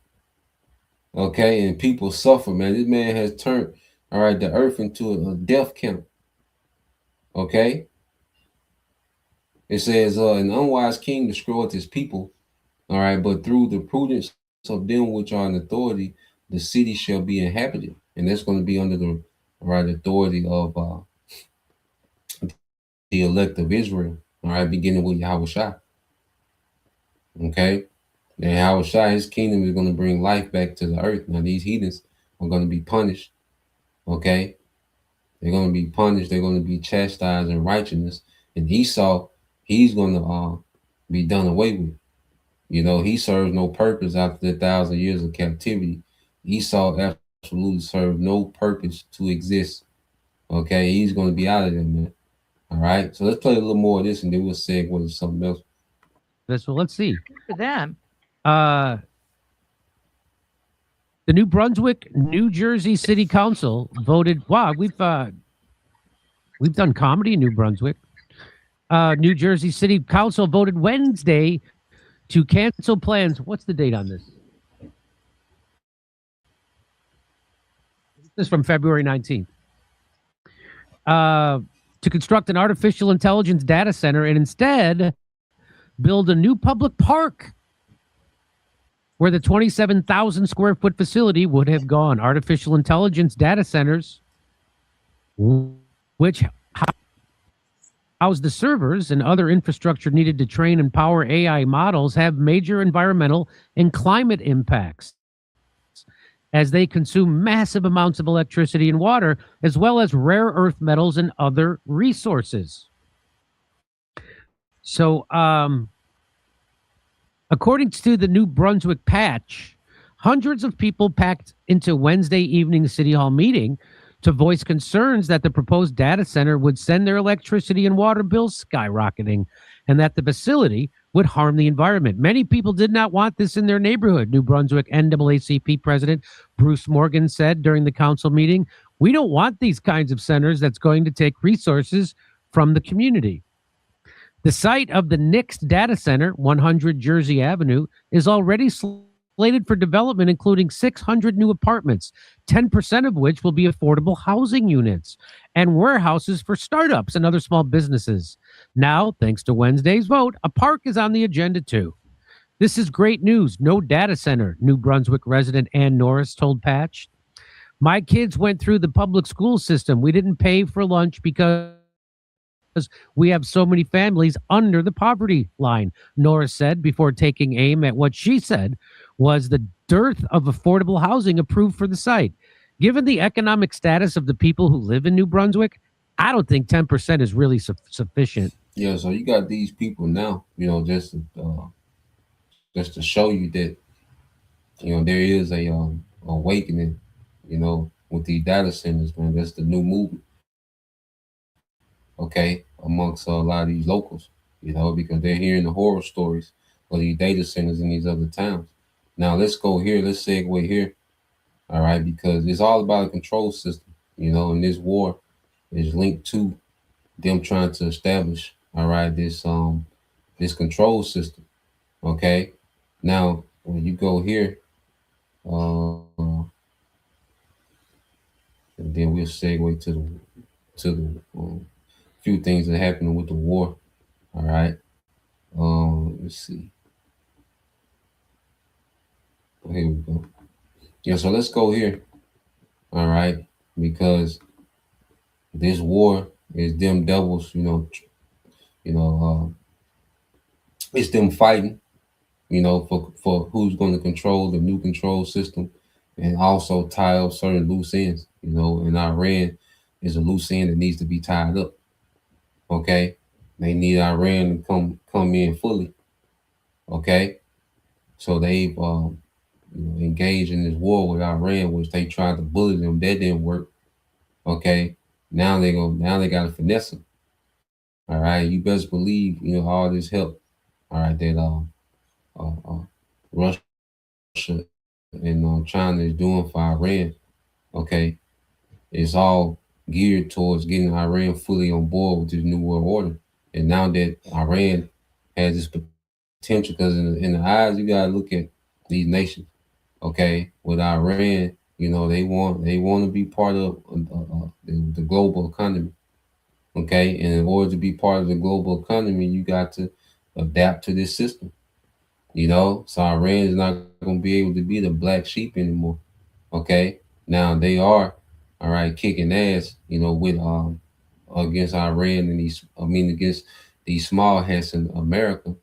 Okay, and people suffer, man. This man has turned, all right, the earth into a death camp. Okay, it says, an unwise king destroyed his people. All right, but through the prudence of them which are in authority, the city shall be inhabited, and that's going to be under the right authority of the elect of Israel. All right, beginning with Yahushua. Okay, and Yahushua, his kingdom is going to bring life back to the earth. Now these heathens are going to be punished. Okay, they're going to be punished. They're going to be chastised in righteousness. And Esau, he's going to be done away with. You know, he serves no purpose after the 1,000 years of captivity. Esau absolutely served no purpose to exist. Okay, he's going to be out of there, man. All right, so let's play a little more of this, and then we'll segue to something else. So let's see. For them. The New Brunswick, New Jersey City Council voted. Wow, we've done comedy in New Brunswick. New Jersey City Council voted Wednesday to cancel plans. What's the date on this? This is from February 19th. To construct an artificial intelligence data center and instead build a new public park where the 27,000 square foot facility would have gone. Artificial intelligence data centers, which house the servers and other infrastructure needed to train and power AI models, have major environmental and climate impacts as they consume massive amounts of electricity and water, as well as rare earth metals and other resources. So, according to the New Brunswick Patch, hundreds of people packed into Wednesday evening City Hall meeting to voice concerns that the proposed data center would send their electricity and water bills skyrocketing and that the facility would harm the environment. Many people did not want this in their neighborhood, New Brunswick NAACP President Bruce Morgan said during the council meeting. We don't want these kinds of centers that's going to take resources from the community. The site of the next data center, 100 Jersey Avenue, is already slated for development, including 600 new apartments, 10% of which will be affordable housing units and warehouses for startups and other small businesses. Now, thanks to Wednesday's vote, a park is on the agenda too. This is great news. No data center, New Brunswick resident Ann Norris told Patch. My kids went through the public school system. We didn't pay for lunch because we have so many families under the poverty line, Norris said, before taking aim at what she said was the dearth of affordable housing approved for the site. Given the economic status of the people who live in New Brunswick, I don't think 10% is really sufficient. Yeah, so you got these people now, just to show you that there is a awakening, with these data centers, man. That's the new movement, okay, amongst a lot of these locals, because they're hearing the horror stories of these data centers in these other towns. Now let's go here. Let's segue here. All right, because it's all about a control system, and this war is linked to them trying to establish, all right, this control system. Okay. Now when you go here, and then we'll segue to the few things that happened with the war. All right. Let's see. Here we go. Yeah, so let's go here. All right, because this war is them devils. You know, it's them fighting. For who's going to control the new control system, and also tie up certain loose ends. And Iran is a loose end that needs to be tied up. Okay, they need Iran to come in fully. Okay, so they've engaged in this war with Iran, which they tried to bully them. That didn't work. Okay, now they got to finesse them. All right, you best believe all this help. All right, that Russia and China is doing for Iran. Okay, it's all geared towards getting Iran fully on board with this new world order. And now that Iran has this potential, because in the eyes, you gotta look at these nations. Okay, with Iran, they want to be part of the global economy. Okay, and in order to be part of the global economy, you got to adapt to this system. So Iran is not going to be able to be the black sheep anymore. Okay, now they are, all right, kicking ass, with against Iran and against these small hats in America.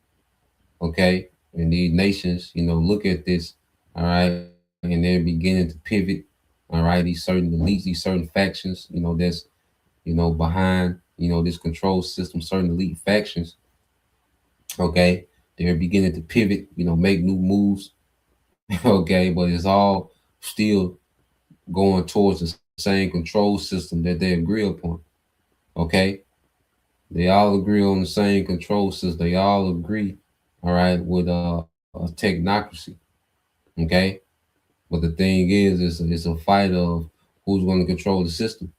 Okay, and these nations, look at this, all right, and they're beginning to pivot. All right, these certain elites, these certain factions, that's behind this control system, certain elite factions. Okay, they're beginning to pivot, make new moves. Okay, but it's all still going towards the same control system that they agree upon. Okay, they all agree on the same control system. They all agree, all right, with a technocracy. Okay, but the thing is, it's a fight of who's going to control the system.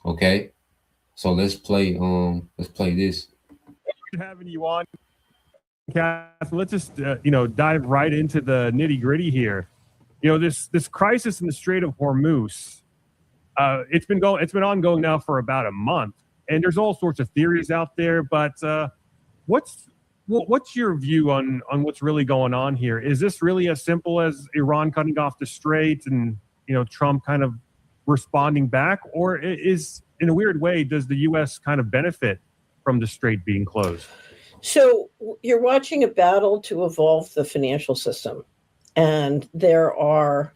Okay, so let's play this. Having you on, Kath, let's just dive right into the nitty gritty here. This crisis in the Strait of Hormuz. It's been ongoing now for about a month, and there's all sorts of theories out there. But what's your view on what's really going on here? Is this really as simple as Iran cutting off the strait and Trump kind of responding back, or is, in a weird way, does the U.S. kind of benefit from the strait being closed? So you're watching a battle to evolve the financial system, and there are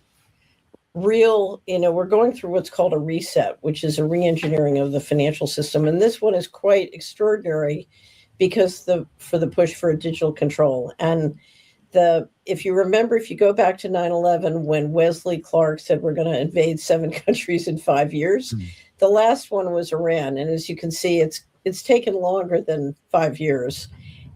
real, we're going through what's called a reset, which is a re-engineering of the financial system. And this one is quite extraordinary because for the push for a digital control. And if you remember, if you go back to 9/11, when Wesley Clark said we're going to invade 7 countries in 5 years, the last one was Iran. And as you can see, it's taken longer than 5 years.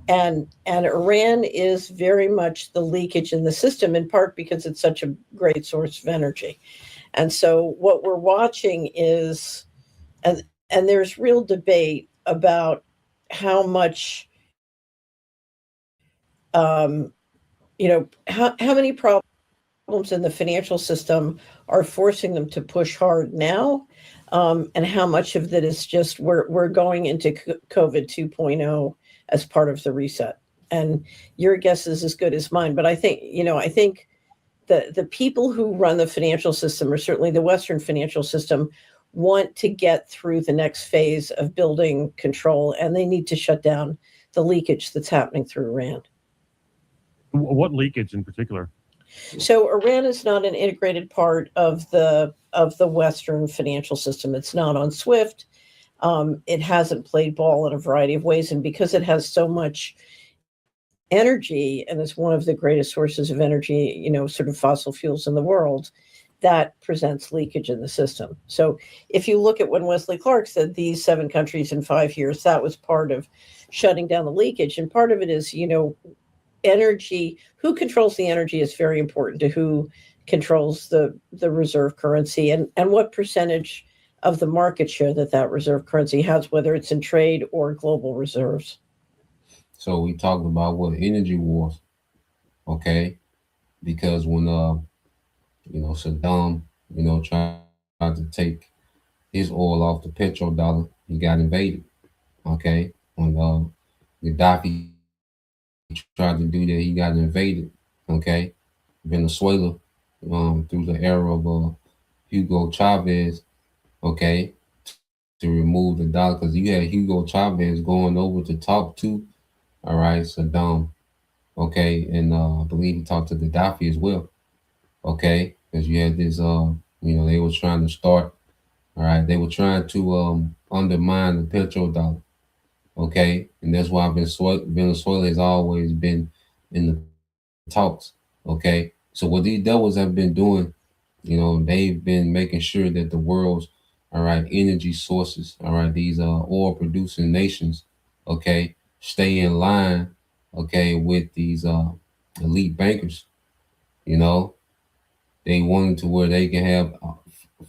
And Iran is very much the leakage in the system, in part because it's such a great source of energy. And so what we're watching is, and there's real debate about how much, how many problems in the financial system are forcing them to push hard now, and how much of that is just we're going into COVID 2.0 as part of the reset. And your guess is as good as mine. But I think the people who run the financial system, or certainly the Western financial system, want to get through the next phase of building control, and they need to shut down the leakage that's happening through Iran. What leakage in particular? So Iran is not an integrated part of the Western financial system. It's not on SWIFT. it hasn't played ball in a variety of ways. And because it has so much energy and is one of the greatest sources of energy, sort of fossil fuels in the world, that presents leakage in the system. So if you look at when Wesley Clark said these 7 countries in 5 years, that was part of shutting down the leakage. And part of it is, energy, who controls the energy is very important to who controls the reserve currency, and what percentage of the market share that reserve currency has, whether it's in trade or global reserves. So we talked about what energy wars, okay? Because when Saddam, tried to take his oil off the petrodollar, he got invaded, okay? When Gaddafi tried to do that, he got invaded, okay? Venezuela, through the era of Hugo Chavez, okay, to remove the dollar, because you had Hugo Chavez going over to talk to, all right, Saddam, okay, and I believe he talked to Gaddafi as well, okay, because you had this, they were trying to start, all right, they were trying to undermine the petrodollar, okay, and that's why Venezuela has always been in the talks, okay. So what these devils have been doing, they've been making sure that the world's, all right, energy sources, all right, these oil producing nations, okay, stay in line, okay, with these elite bankers. They wanted to where they can have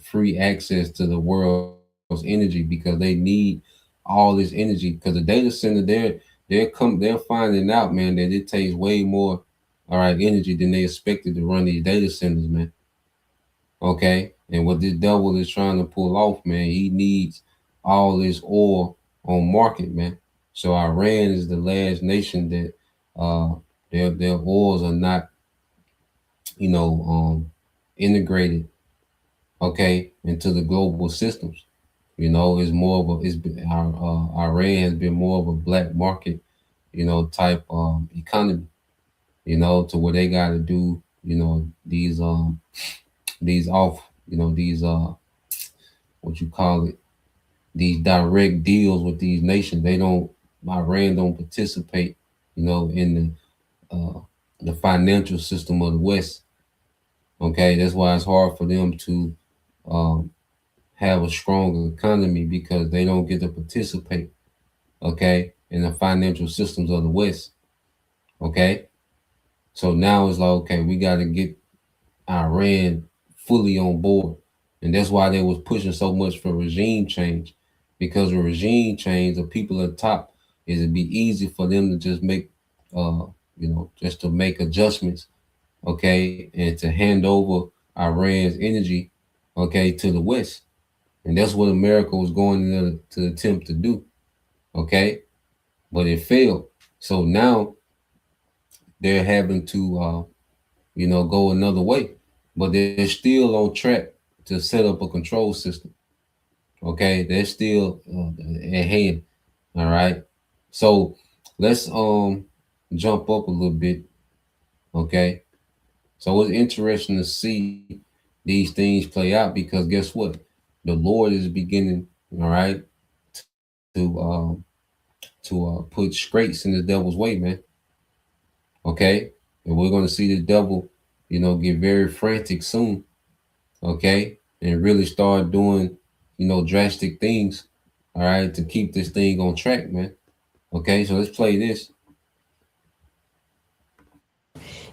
free access to the world's energy because they need all this energy. Because the data center, they're finding out, man, that it takes way more, all right, energy than they expected to run these data centers, man. Okay, and what this devil is trying to pull off, man, he needs all this oil on market, man. So Iran is the last nation that their oils are not, integrated, okay, into the global systems. It's more of a, Iran has been more of a black market, type economy, to where they got to do, these off, these what you call it, these direct deals with these nations. Iran don't participate, in the financial system of the West. Okay, that's why it's hard for them to have a strong economy because they don't get to participate, okay, in the financial systems of the West. Okay, so now it's like, okay, we got to get Iran fully on board, and that's why they was pushing so much for regime change, because with regime change, the people at the top, it'd be easy for them to just make, just to make adjustments, okay, and to hand over Iran's energy, okay, to the West, and that's what America was going there to attempt to do, okay, but it failed. So now they're having to, go another way, but they're still on track to set up a control system. Okay, they're still at hand. All right, so let's jump up a little bit. Okay, so it's interesting to see these things play out because guess what? The Lord is beginning, all right, to put scrapes in the devil's way, man. Okay, and we're going to see the devil, get very frantic soon. Okay, and really start doing, drastic things, all right, to keep this thing on track, man. Okay, so let's play this.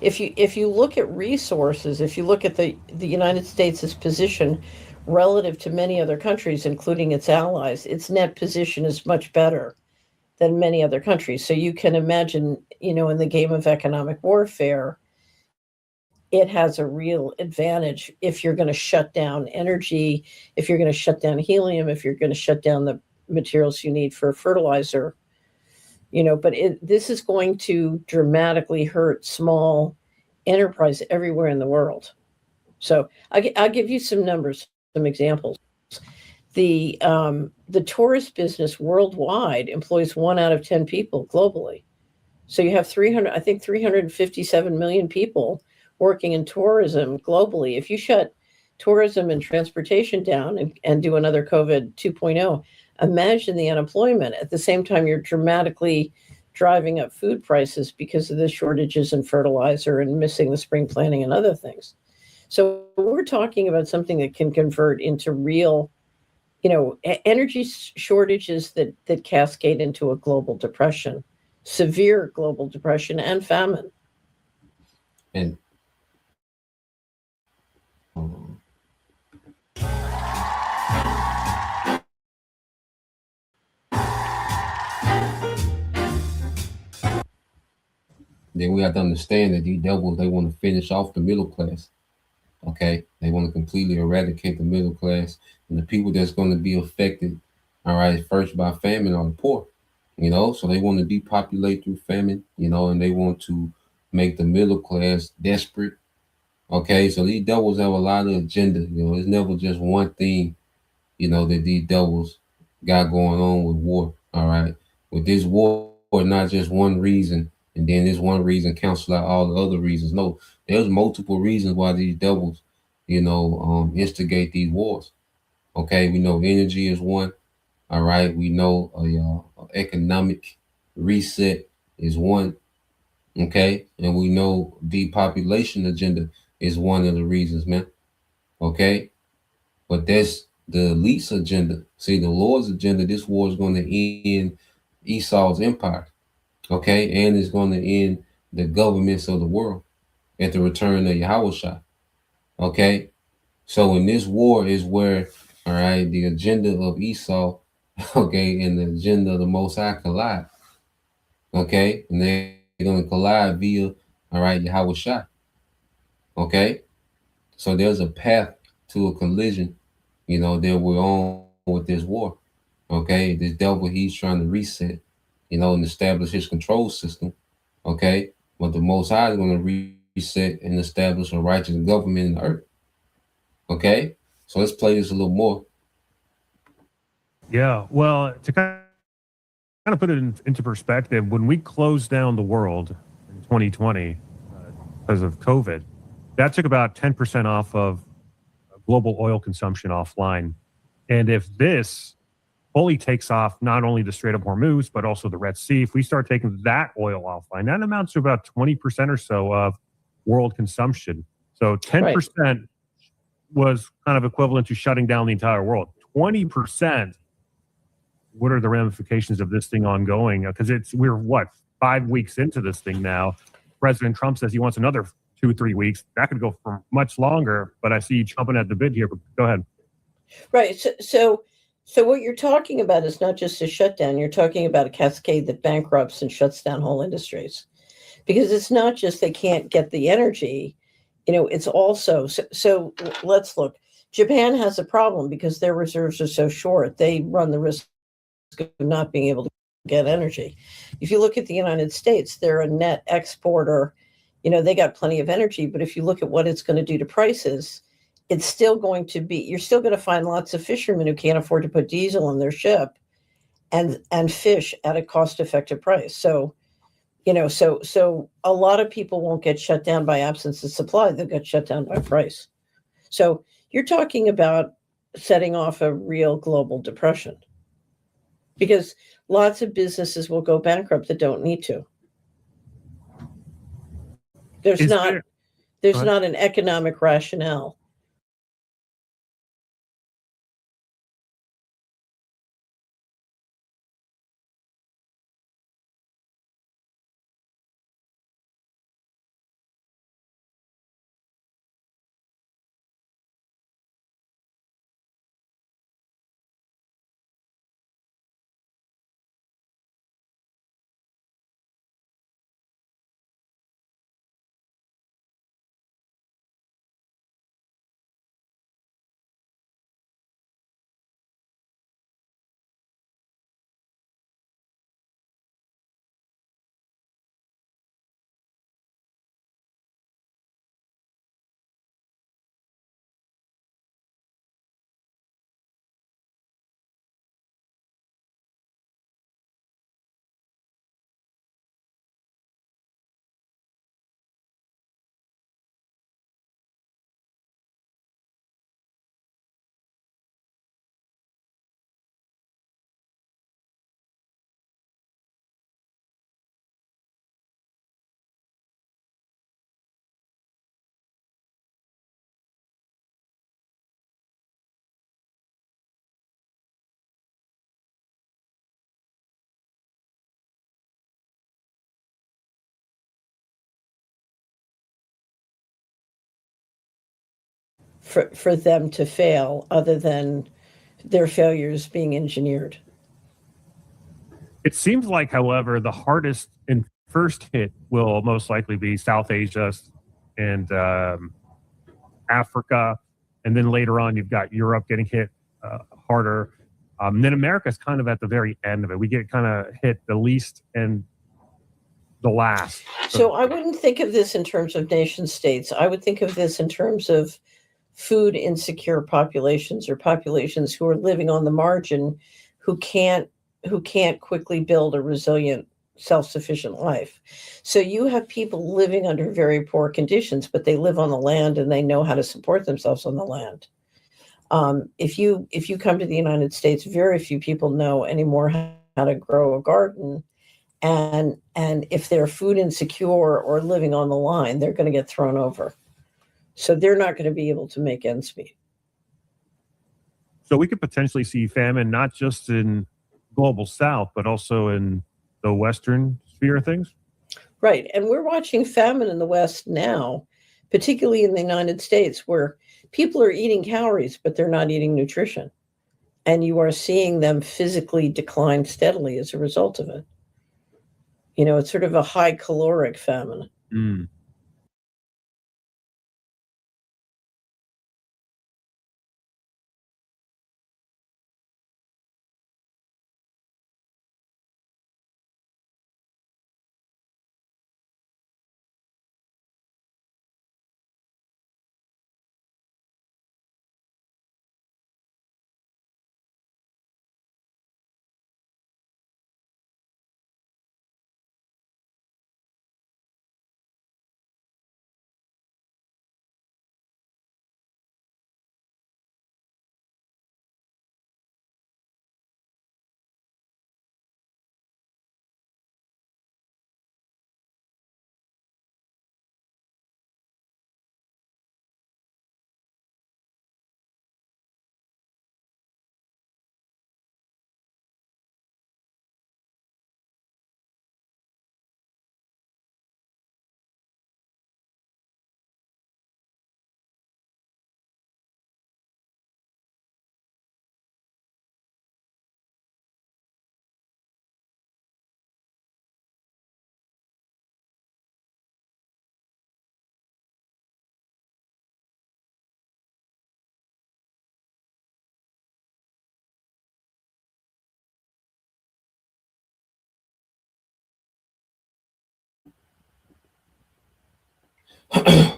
If you look at resources, if you look at the United States' position relative to many other countries, including its allies, its net position is much better than many other countries. So you can imagine, in the game of economic warfare, it has a real advantage if you're going to shut down energy, if you're going to shut down helium, if you're going to shut down the materials you need for fertilizer. But this is going to dramatically hurt small enterprise everywhere in the world. So I'll give you some numbers, some examples. The tourist business worldwide employs 1 out of 10 people globally. So you have 357 million people working in tourism globally. If you shut tourism and transportation down and do another COVID 2.0, Imagine the unemployment. At the same time, you're dramatically driving up food prices because of the shortages in fertilizer and missing the spring planting and other things. So we're talking about something that can convert into real, energy shortages that cascade into a global depression, severe global depression and famine. And then we have to understand that these devils, they want to finish off the middle class. Okay, they want to completely eradicate the middle class, and the people that's going to be affected, all right, first by famine are the poor. So they want to depopulate through famine, and they want to make the middle class desperate. Okay, so these devils have a lot of agenda. It's never just one thing, that these devils got going on with war. All right, with this war, not just one reason, and then this one reason cancel out all the other reasons. No, there's multiple reasons why these devils, instigate these wars. Okay, we know energy is one. All right, we know a economic reset is one. Okay, and we know depopulation agenda is one of the reasons, man. Okay, but that's the elite's agenda. See, the Lord's agenda, this war is going to end Esau's empire. Okay, and it's going to end the governments of the world at the return of Yahushua. Okay, so in this war is where, all right, the agenda of Esau, okay, and the agenda of the Most High collide. Okay, and they're going to collide via, all right, Yahushua. Okay, so there's a path to a collision, that we're on with this war. Okay, this devil, he's trying to reset, and establish his control system. Okay, but the Most High is going to reset and establish a righteous government in the earth. Okay, so let's play this a little more. Yeah, well, to kind of put it into perspective, when we closed down the world in 2020 because of COVID, that took about 10% off of global oil consumption offline. And if this fully takes off not only the Strait of Hormuz, but also the Red Sea, if we start taking that oil offline, that amounts to about 20% or so of world consumption. So 10% was kind of equivalent to shutting down the entire world. 20%, what are the ramifications of this thing ongoing? Because we're 5 weeks into this thing now. President Trump says he wants another 2 or 3 weeks. That could go for much longer, but I see you jumping at the bit here, but go ahead. Right. So what you're talking about is not just a shutdown. You're talking about a cascade that bankrupts and shuts down whole industries, because it's not just they can't get the energy. It's also so let's look. Japan has a problem because their reserves are so short. They run the risk of not being able to get energy. If you look at the United States, they're a net exporter. They got plenty of energy, but if you look at what it's going to do to prices, it's still going to be, you're still going to find lots of fishermen who can't afford to put diesel in their ship and fish at a cost-effective price. So, so a lot of people won't get shut down by absence of supply. They'll get shut down by price. So you're talking about setting off a real global depression, because lots of businesses will go bankrupt that don't need to. There's not an economic rationale for them to fail, other than their failures being engineered. It seems like, however, the hardest and first hit will most likely be South Asia and Africa, and then later on you've got Europe getting hit harder. Then America's kind of at the very end of it. We get kind of hit the least and the last. So I wouldn't think of this in terms of nation states. I would think of this in terms of food insecure populations, or populations who are living on the margin, who can't quickly build a resilient, self-sufficient life. So you have people living under very poor conditions, but they live on the land and they know how to support themselves on the land. If you come to the United States, very few people know anymore how to grow a garden. And if they're food insecure or living on the line, they're going to get thrown over. So they're not going to be able to make ends meet. So we could potentially see famine not just in global South, but also in the Western sphere of things? Right. And we're watching famine in the West now, particularly in the United States, where people are eating calories, but they're not eating nutrition. And you are seeing them physically decline steadily as a result of it. You know, it's sort of a high caloric famine. Mm.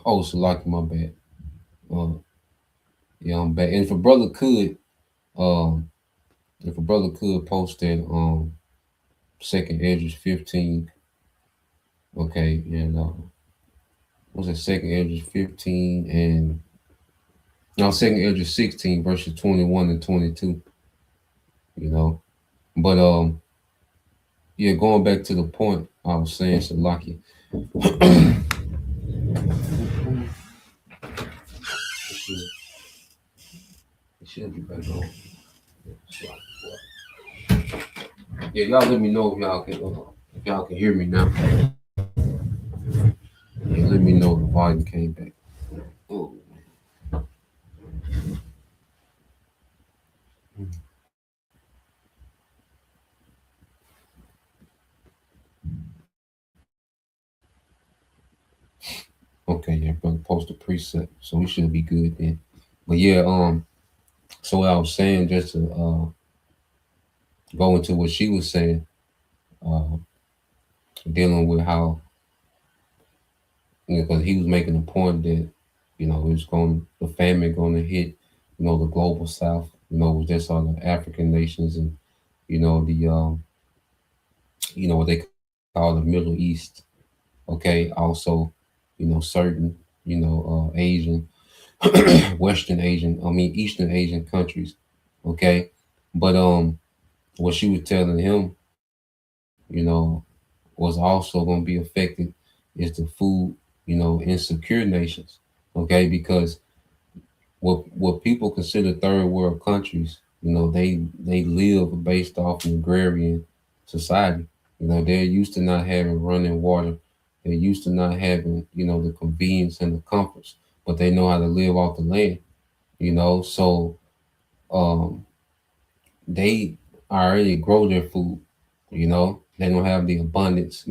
Oh, so like my bad. Yeah, I'm back. And if a brother could post that second Edges 15, okay, and what's it, second Edges 15 and no, second Edges 16 verses 21 and 22, you know. But yeah, going back to the point I was saying, Salaki. It should be back on. Yeah, y'all let me know if y'all can hear me now. Yeah, let me know if the volume came back. Oh. Okay, yeah, brother, post a preset, so we should be good then. But yeah, so what I was saying, just to go into what she was saying, dealing with how, you know, because he was making a point that, you know, the famine going to hit, you know, the global South, you know, with just all the African nations and, you know, what they call the Middle East. Okay, also, you know, certain, you know, Asian, Eastern Asian countries. Okay, but what she was telling him, you know, was also going to be affected is the food, you know, insecure nations. Okay, because what people consider third world countries, you know, they live based off an agrarian society. You know, they're used to not having running water. They're used to not having, you know, the convenience and the comforts, but they know how to live off the land. So um, they already grow their food. They don't have the abundance.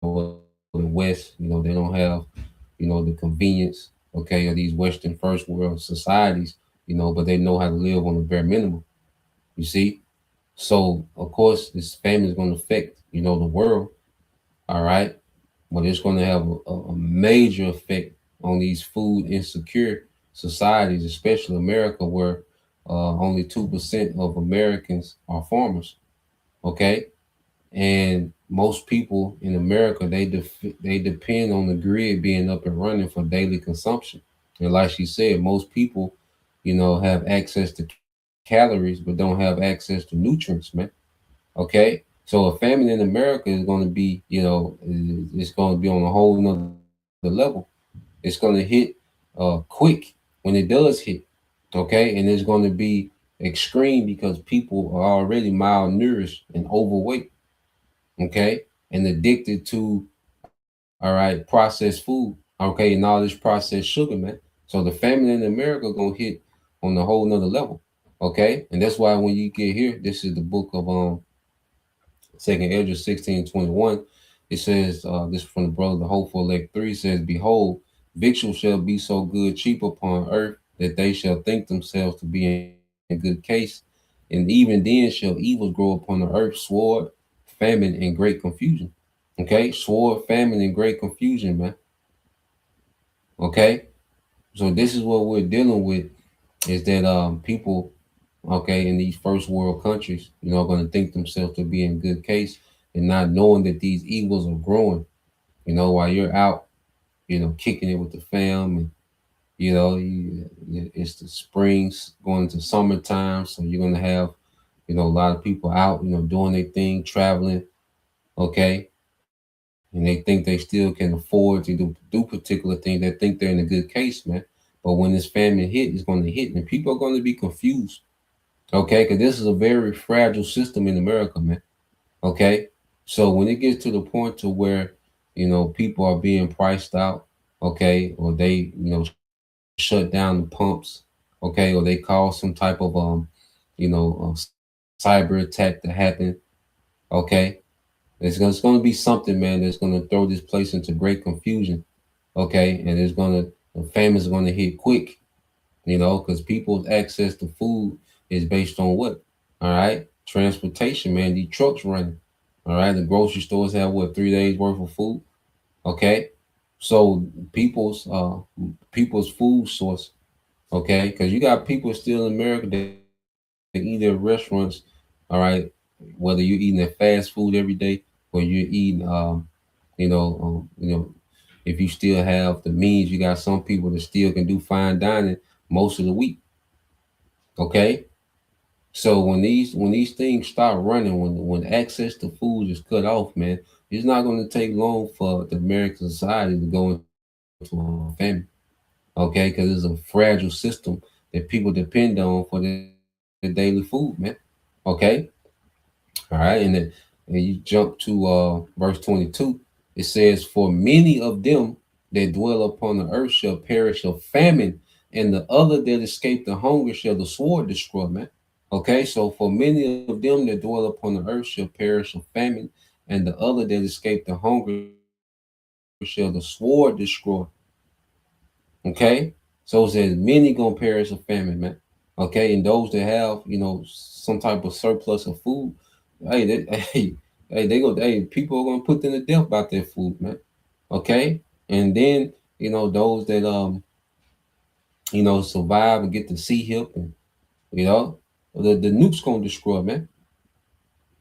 Of the West. They don't have the convenience. Okay, of these Western first world societies. But they know how to live on the bare minimum. You see. So of course, this famine is going to affect the world. All right, but it's going to have a major effect on these food insecure societies, especially America, where only 2% of Americans are farmers. Okay, and most people in America they depend on the grid being up and running for daily consumption. And like she said, most people, have access to calories but don't have access to nutrients, man. Okay, so a famine in America is going to be, it's going to be on a whole nother level. It's going to hit quick when it does hit. Okay, and it's going to be extreme because people are already malnourished and overweight. Okay, and addicted to all right processed food. Okay, and all this processed sugar, man. So the famine in America gonna hit on a whole nother level. Okay, and that's why when you get here, this is the book of Second Ezra 16:21. It says, this from the brother, the hopeful elect 3 says, behold, victuals shall be so good, cheap upon earth, that they shall think themselves to be in good case. And even then shall evils grow upon the earth, sword, famine, and great confusion. Okay, sword, famine, and great confusion, man. Okay, so this is what we're dealing with is that people, okay, in these first world countries, are going to think themselves to be in good case and not knowing that these evils are growing, while you're out, kicking it with the fam and, it's the springs going into summertime. So you're going to have, a lot of people out, doing their thing, traveling, okay, and they think they still can afford to do particular things. They think they're in a good case, man. But when this famine hit, it's going to hit, and people are going to be confused. Okay, because this is a very fragile system in America, man. Okay, so when it gets to the point to where people are being priced out, okay, or they shut down the pumps, okay, or they cause some type of cyber attack to happen, okay, it's going to be something, man, that's going to throw this place into great confusion, okay, and the famine is going to hit quick, because people's access to food is based on what? All right, transportation, man. These trucks running. All right, the grocery stores have what, 3 days worth of food. Okay, so people's food source. Okay, because you got people still in America that eat at restaurants. All right, whether you're eating at fast food every day or you're eating, if you still have the means, you got some people that still can do fine dining most of the week. Okay, so when these things start running, when access to food is cut off, man, it's not going to take long for the American society to go into a famine. Okay, because it's a fragile system that people depend on for their daily food, man. Okay, all right, and you jump to verse 22. It says, "For many of them that dwell upon the earth shall perish of famine, and the other that escape the hunger shall the sword destroy." Man. Okay, so for many of them that dwell upon the earth shall perish of famine, and the other that escape the hunger shall the sword destroy. Okay, so it says many gonna perish of famine, man. Okay, and those that have some type of surplus of food, hey, people are gonna put them to death about their food, man. Okay, and then those that survive and get the sea hip, and the nuke's gonna destroy, man.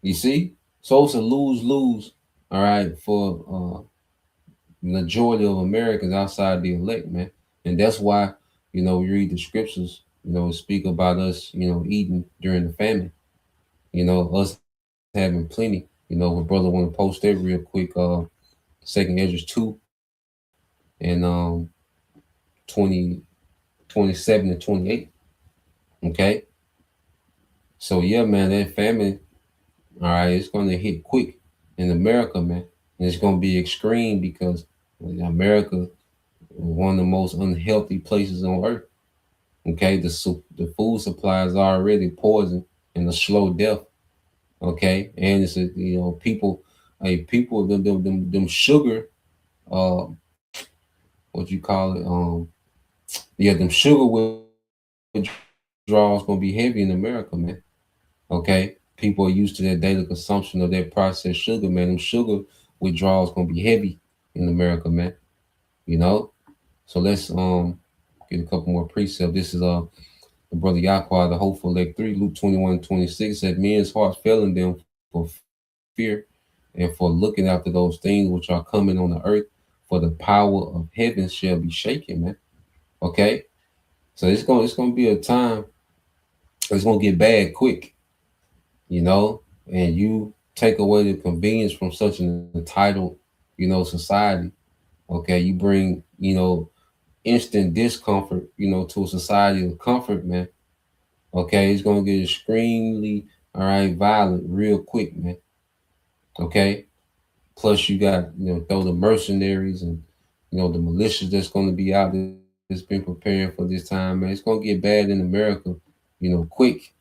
You see, so it's a lose lose. All right, for majority of Americans outside the elect, man. And that's why, we read the scriptures, speak about us, eating during the famine, us having plenty. If brother want to post that real quick, Second Ezra 2 and 20, 27 and 28. Okay. So yeah, man, that famine, all right, it's gonna hit quick in America, man. And it's gonna be extreme because America one of the most unhealthy places on earth. Okay, the food supply is already poison and a slow death. Okay, and it's people, people them sugar, uh, what you call it, yeah, them sugar withdrawals gonna be heavy in America, man. Okay, people are used to their daily consumption of that processed sugar, man. Them sugar withdrawals gonna be heavy in America, man. You know, so let's get a couple more precepts. This is the brother Yahweh, the hopeful elect 3, Luke 21:26 said, men's hearts failing them for fear and for looking after those things which are coming on the earth, for the power of heaven shall be shaken, man. Okay, so it's gonna be a time. It's gonna get bad quick, and you take away the convenience from such an entitled, society. Okay, you bring, instant discomfort, to a society of comfort, man. Okay, it's gonna get extremely, all right, violent real quick, man. Okay, plus you got, throw the mercenaries and, the militias that's gonna be out there that's been preparing for this time, man. It's gonna get bad in America, quick,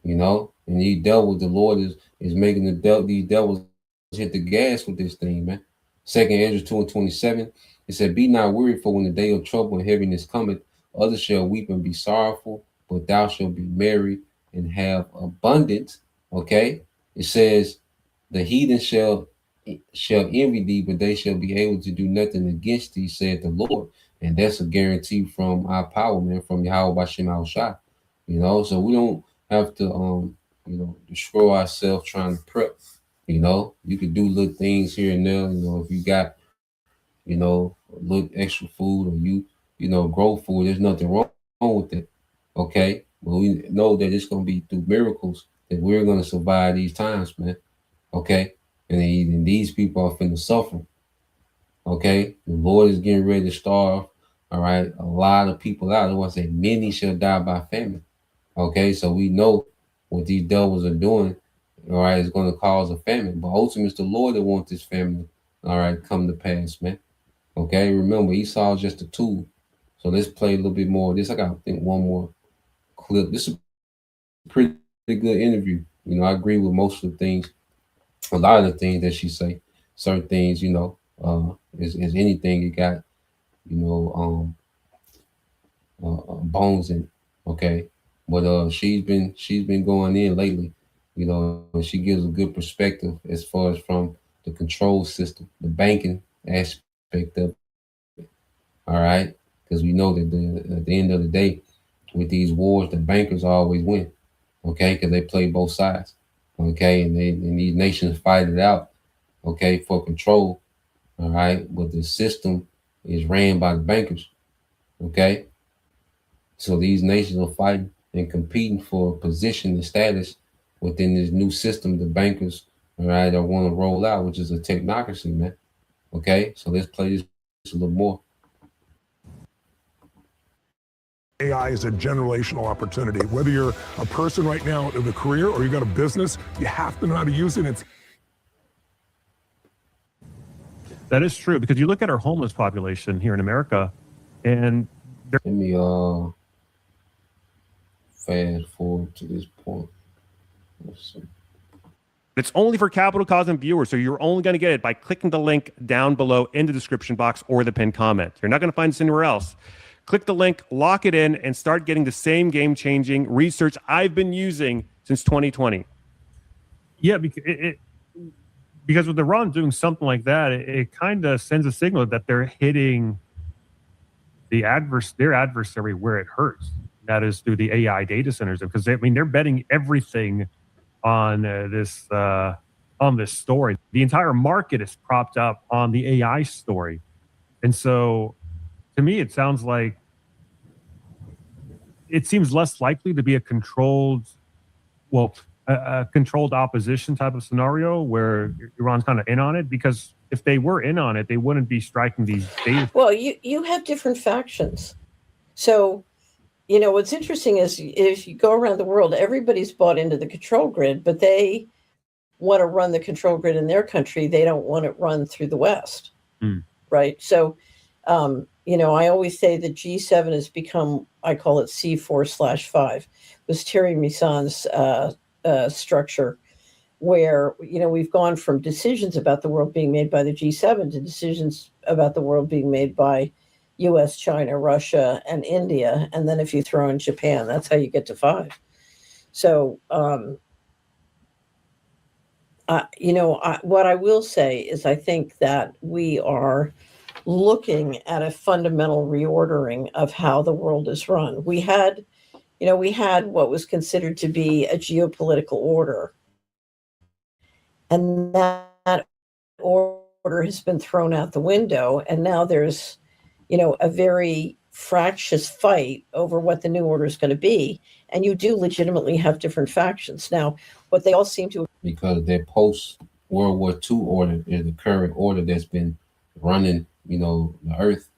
and these devils, the Lord is making these devils hit the gas with this thing, man. Second Ezra 2:27, it said, be not worried, for when the day of trouble and heaviness cometh, others shall weep and be sorrowful, but thou shalt be merry and have abundance. Okay, it says, the heathen shall envy thee, but they shall be able to do nothing against thee, said the Lord. And that's a guarantee from our power, man, from Yahweh Bashem Al Shai. So we don't have to destroy ourselves trying to prep. You could do little things here and there, if you got, a little extra food, or grow food, there's nothing wrong with it. Okay. But we know that it's gonna be through miracles that we're gonna survive these times, man. Okay. And these people are finna suffer. Okay. The Lord is getting ready to starve. All right. A lot of people out. I want to say many shall die by famine. Okay. So we know what these devils are doing. All right. Is going to cause a famine. But ultimately, it's the Lord that wants this famine. All right. Come to pass, man. Okay. Remember, Esau is just a tool. So let's play a little bit more of this. I got to think one more clip. This is a pretty good interview. I agree with most of the things, a lot of the things that she say. Certain things, is anything it got, bones in it. Okay, but she's been going in lately, and she gives a good perspective as far as from the control system, the banking aspect of it. All right, because we know that at the end of the day, with these wars, the bankers always win. Okay, because they play both sides. Okay, and these nations fight it out. Okay, for control. All right, but the system is ran by the bankers. Okay, so these nations are fighting and competing for position and status within this new system the bankers, all right, are want to roll out, which is a technocracy, man. Okay, so let's play this a little more. AI is a generational opportunity. Whether you're a person right now in a career or you got a business, you have to know how to use it. That is true, because you look at our homeless population here in America, and let me fast forward to this point. Let's see. It's only for Capital Cosm viewers, so you're only going to get it by clicking the link down below in the description box or the pinned comment. You're not going to find this anywhere else. Click the link, lock it in, and start getting the same game-changing research I've been using since 2020. Yeah, because with Iran doing something like that, it kind of sends a signal that they're hitting their adversary where it hurts. That is through the AI data centers, because they're betting everything on this story. The entire market is propped up on the AI story, and so to me, it sounds like it seems less likely to be a controlled opposition type of scenario where Iran's kind of in on it, because if they were in on it, they wouldn't be striking these data. Well, you have different factions. So, what's interesting is if you go around the world, everybody's bought into the control grid, but they want to run the control grid in their country. They don't want it run through the West. Right. So, I always say that G7 has become, I call it C4/5. It was Terry Mison's structure, where we've gone from decisions about the world being made by the G7 to decisions about the world being made by US, China, Russia, and India. And then if you throw in Japan, that's how you get to 5. So, what I will say is I think that we are looking at a fundamental reordering of how the world is run. We had what was considered to be a geopolitical order, and that order has been thrown out the window, and now there's a very fractious fight over what the new order is going to be, and you do legitimately have different factions now. What they all seem to, because their post World War II order is the current order that's been running, the earth.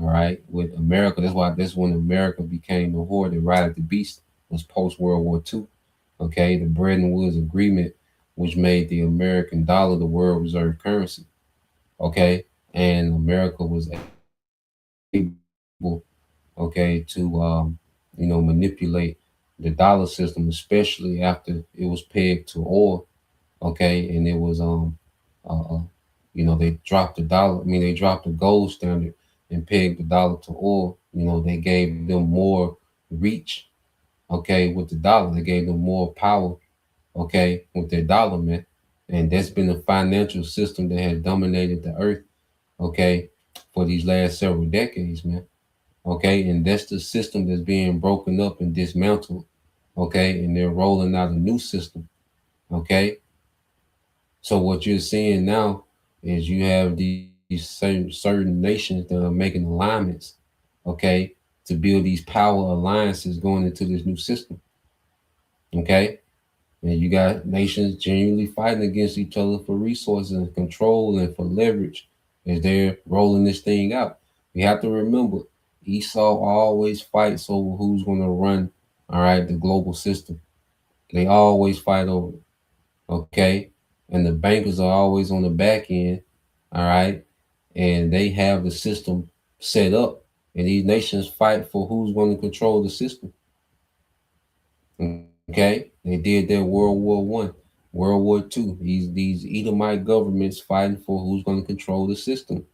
All right, with America, that's when America became the horde that rided the beast, was post World War II. Okay, the Bretton Woods Agreement, which made the American dollar the world reserve currency. Okay, and America was able, to manipulate the dollar system, especially after it was pegged to oil. Okay, and it was they dropped the dollar. I mean, they dropped the gold standard and pegged the dollar to oil. They gave them more reach. Okay, with the dollar, they gave them more power. Okay, with their dollar, man, and that's been a financial system that has dominated the earth. Okay, for these last several decades, man. Okay, and that's the system that's being broken up and dismantled. Okay, and they're rolling out a new system. Okay, so what you're seeing now is you have these certain nations that are making alignments, okay, to build these power alliances going into this new system. Okay, and you got nations genuinely fighting against each other for resources and control and for leverage as they're rolling this thing out. We have to remember, Esau always fights over who's going to run, all right, the global system. They always fight over it, okay? And the bankers are always on the back end, all right? And they have the system set up, and these nations fight for who's going to control the system. Okay, they did that World War One, World War Two. These Edomite governments fighting for who's going to control the system.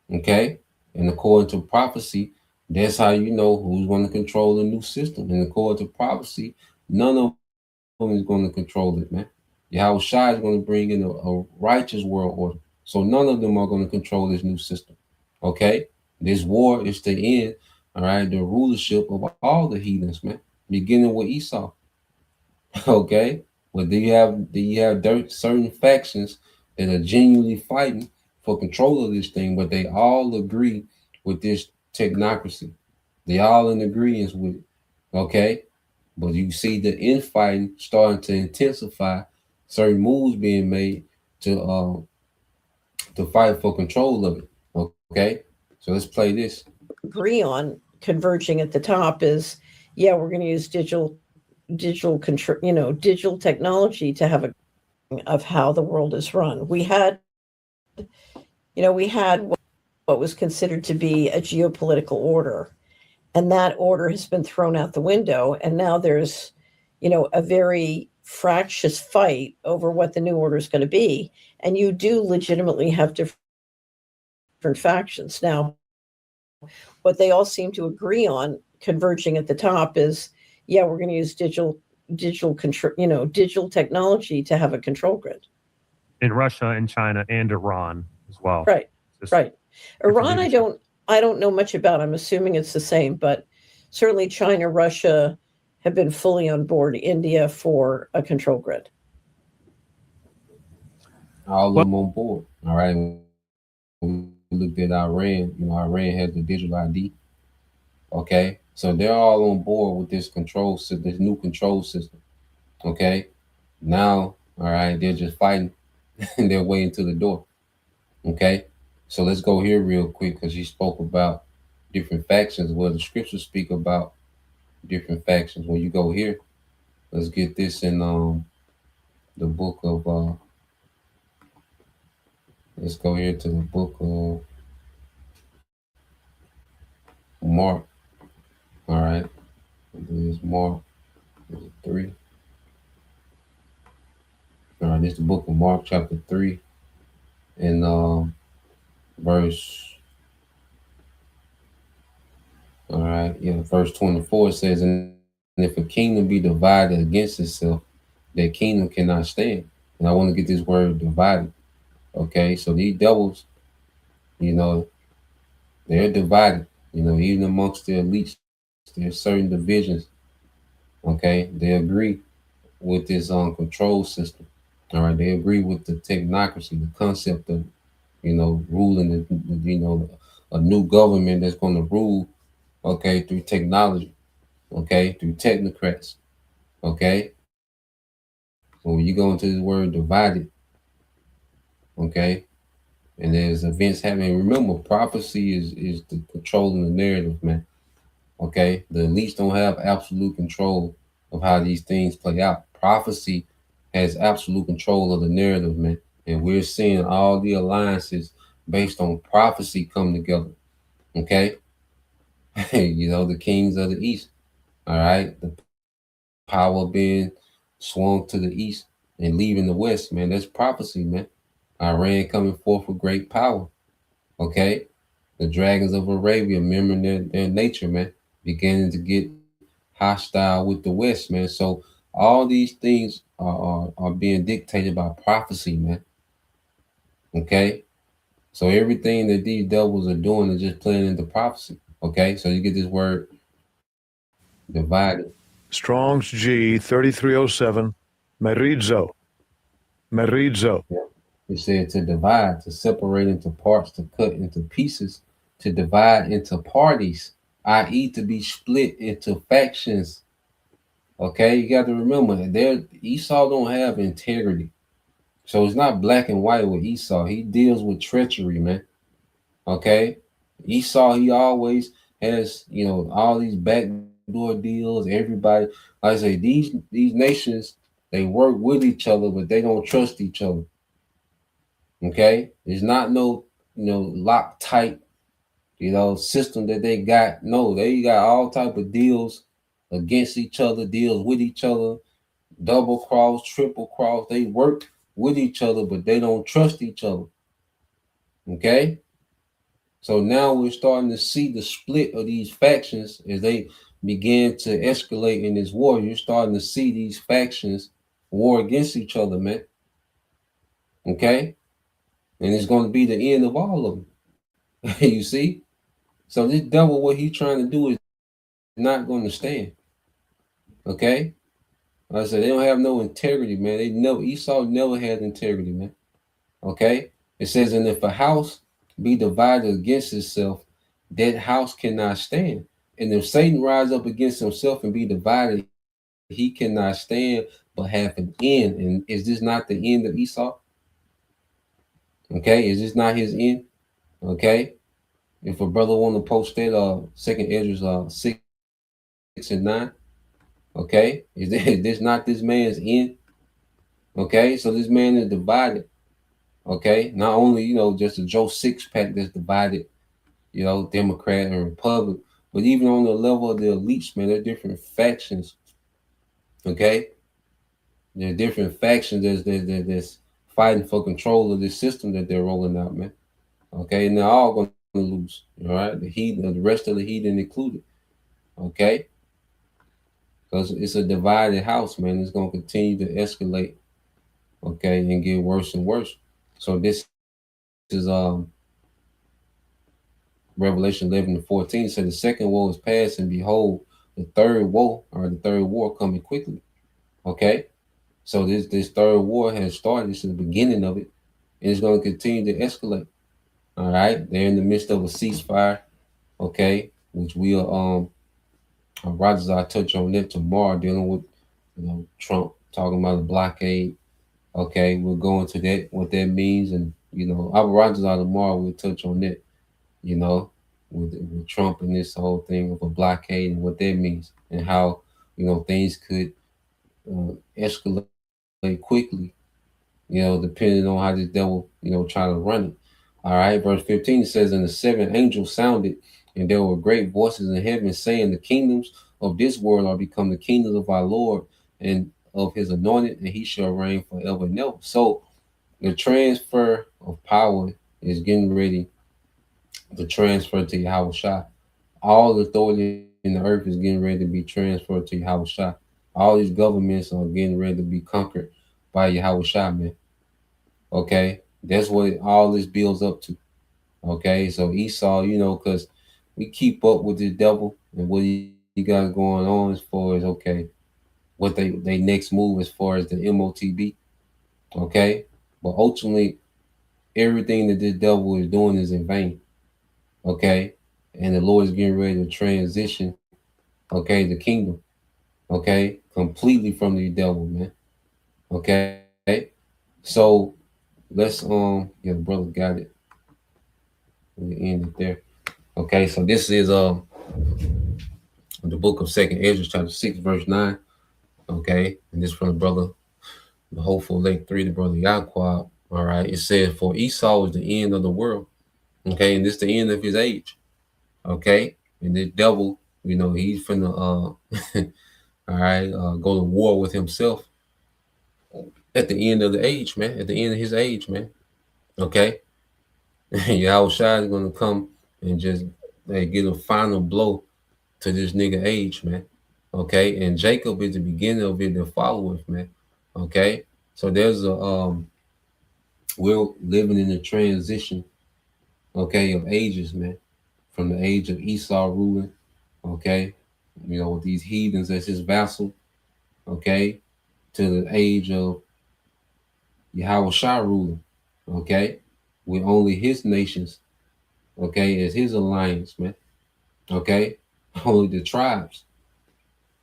Okay, and according to prophecy, that's how you know who's going to control the new system. And according to prophecy, none of them is going to control it, man. Yahweh Shai is going to bring in a righteous world order. So none of them are going to control this new system. Okay, this war is to end. All right, the rulership of all the heathens, man, beginning with Esau. Okay, but do you have certain factions that are genuinely fighting for control of this thing, but they all agree with this technocracy. They all in agreement with it. Okay, but you see the infighting starting to intensify, certain moves being made to fight for control of it. Okay, so let's play this. agree on converging at the top is, we're going to use digital control, digital technology to have of how the world is run. We had what was considered to be a geopolitical order, and that order has been thrown out the window, and now there's a very fractious fight over what the new order is going to be, and you do legitimately have different factions. Now, what they all seem to agree on converging at the top is, we're going to use digital control, digital technology to have a control grid. In Russia and China and Iran as well. Right. Right. Iran, I don't know much about. I'm assuming it's the same, but certainly China, Russia have been fully on board. India for a control grid. All of them on board. All right. When we looked at Iran, Iran has the digital ID. Okay. So they're all on board with this control system, this new control system. Okay. Now, all right, they're just fighting their way into the door. Okay. So let's go here real quick because you spoke about different factions. Well, the scriptures speak about different factions. When you go here, let's get this in the book of let's go here to the book of Mark. All right. This is Mark. Is it 3? All right, this is the book of Mark, chapter 3, and verse. All right, yeah, verse 24 says, "And if a kingdom be divided against itself, that kingdom cannot stand." And I want to get this word divided. Okay, so these devils, you know, they're divided. You know, even amongst their elites, there's certain divisions. Okay, they agree with this control system. All right, they agree with the technocracy, the concept of, ruling a new government that's going to rule, okay, through technology, okay, through technocrats, okay. So when you go into this word divided, okay, and there's events happening. Remember, prophecy is the controlling the narrative, man. Okay, the elites don't have absolute control of how these things play out. Prophecy has absolute control of the narrative, man. And we're seeing all the alliances based on prophecy come together. Okay, the kings of the east. All right, the power being swung to the east and leaving the west, man. That's prophecy, man. Iran coming forth with great power. Okay, the dragons of Arabia, remembering their nature, man, beginning to get hostile with the West, man. So all these things are being dictated by prophecy, man. Okay, so everything that these devils are doing is just playing into prophecy. Okay, so you get this word divided. Strong's G 3307, merizo. Merizo. Yeah. It said to divide, to separate into parts, to cut into pieces, to divide into parties, i.e., to be split into factions. Okay, you got to remember that Esau don't have integrity. So it's not black and white with Esau. He deals with treachery, man. Okay, Esau, he always has, all these backdoor deals. Everybody, like I say, these nations, they work with each other, but they don't trust each other. Okay, there's not no, lock tight, system that they got. No, they got all type of deals against each other, deals with each other, double cross, triple cross. They work with each other, but they don't trust each other. Okay, so now we're starting to see the split of these factions as they begin to escalate in this war. You're starting to see these factions war against each other, man. Okay, and it's going to be the end of all of them. You see, so this devil, what he's trying to do is not going to stand. Okay, like I said, they don't have no integrity, man. Esau never had integrity, man. Okay, it says, and if a house be divided against itself, that house cannot stand. And if Satan rise up against himself and be divided, he cannot stand but have an end. And is this not the end of Esau? Okay, is this not his end? Okay, if a brother want to post that, Second Ezra 6 and 9. Okay, is this not this man's end? Okay, so this man is divided. Okay, not only just a Joe six pack that's divided, Democrat and Republic, but even on the level of the elites, man, there are different factions. Okay, there are different factions that's fighting for control of this system that they're rolling out, man. Okay, and they're all going to lose. All right, the rest of the heathen included. Okay, because it's a divided house, man. It's going to continue to escalate. Okay, and get worse and worse. So this is Revelation 11 and 14 said the second woe is past, and behold, the third woe or the third war coming quickly. Okay, so this third war has started. This is the beginning of it, and it's going to continue to escalate. All right, they're in the midst of a ceasefire. Okay, which we'll Rogers, I'll touch on that tomorrow, dealing with Trump talking about a blockade. Okay, we'll go into that, what that means, and Albert Rogers tomorrow. We'll touch on that. With Trump and this whole thing of a blockade and what that means, and how things could escalate quickly, depending on how this devil try to run it. All right, verse 15 says, and the seventh angel sounded, And there were great voices in heaven saying, the kingdoms of this world are become the kingdoms of our Lord and of his anointed, and he shall reign forever and ever. So the transfer of power is getting ready to transfer to Yahweh Shah. All authority in the earth is getting ready to be transferred to Yahweh Shah. All these governments are getting ready to be conquered by Yahweh Shah, man. Okay? That's what all this builds up to. Okay? So Esau, because we keep up with the devil and what he got going on as far as, okay, what they next move as far as the MOTB. Okay? But ultimately, everything that this devil is doing is in vain. Okay? And the Lord is getting ready to transition, okay, the kingdom, okay, completely from the devil, man. Okay? So let's yeah, the brother got it. We end it there. Okay, so this is the book of Second Ezra, chapter 6, verse 9. Okay, and this from the brother, the hopeful lake 3, the brother Yahquab. All right, it says, for Esau is the end of the world. Okay, and this the end of his age. Okay, and the devil, he's finna all right, go to war with himself at the end of the age, man. At the end of his age, man. Okay, Yahweh Shai is gonna come and just get a final blow to this nigga age, man. Okay, and Jacob is the beginning of it, the followers, man. Okay, so there's we're living in a transition, okay, of ages, man, from the age of Esau ruling, okay, with these heathens as his vassal, okay, to the age of Yahweh Shah ruling, okay, with only his nations, okay, as his alliance, man, okay, only the tribes.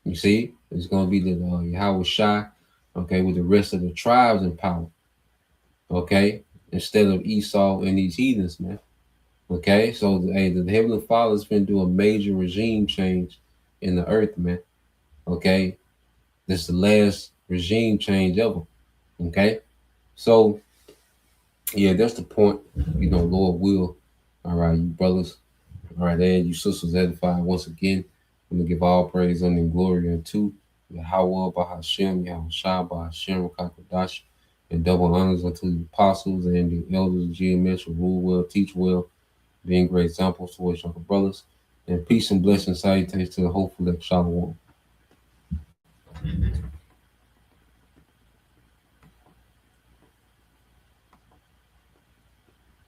You see, it's gonna be the Yahweh Shah, okay, with the rest of the tribes in power, okay, instead of Esau and these heathens, man. Okay, so the Heavenly Father's been do a major regime change in the earth, man. Okay, this is the last regime change ever. Okay, so yeah, that's the point. Lord will. All right, you brothers. All right, and you sisters edified once again. I'm gonna give all praise and glory unto Yahweh Bahashem, Yahweh Shah Bahashem, Kakadash, and double honors unto the apostles and the elders of GMS who rule well, teach well, being great examples towards younger brothers. And peace and blessings, salutations to the hopeful that Shalom.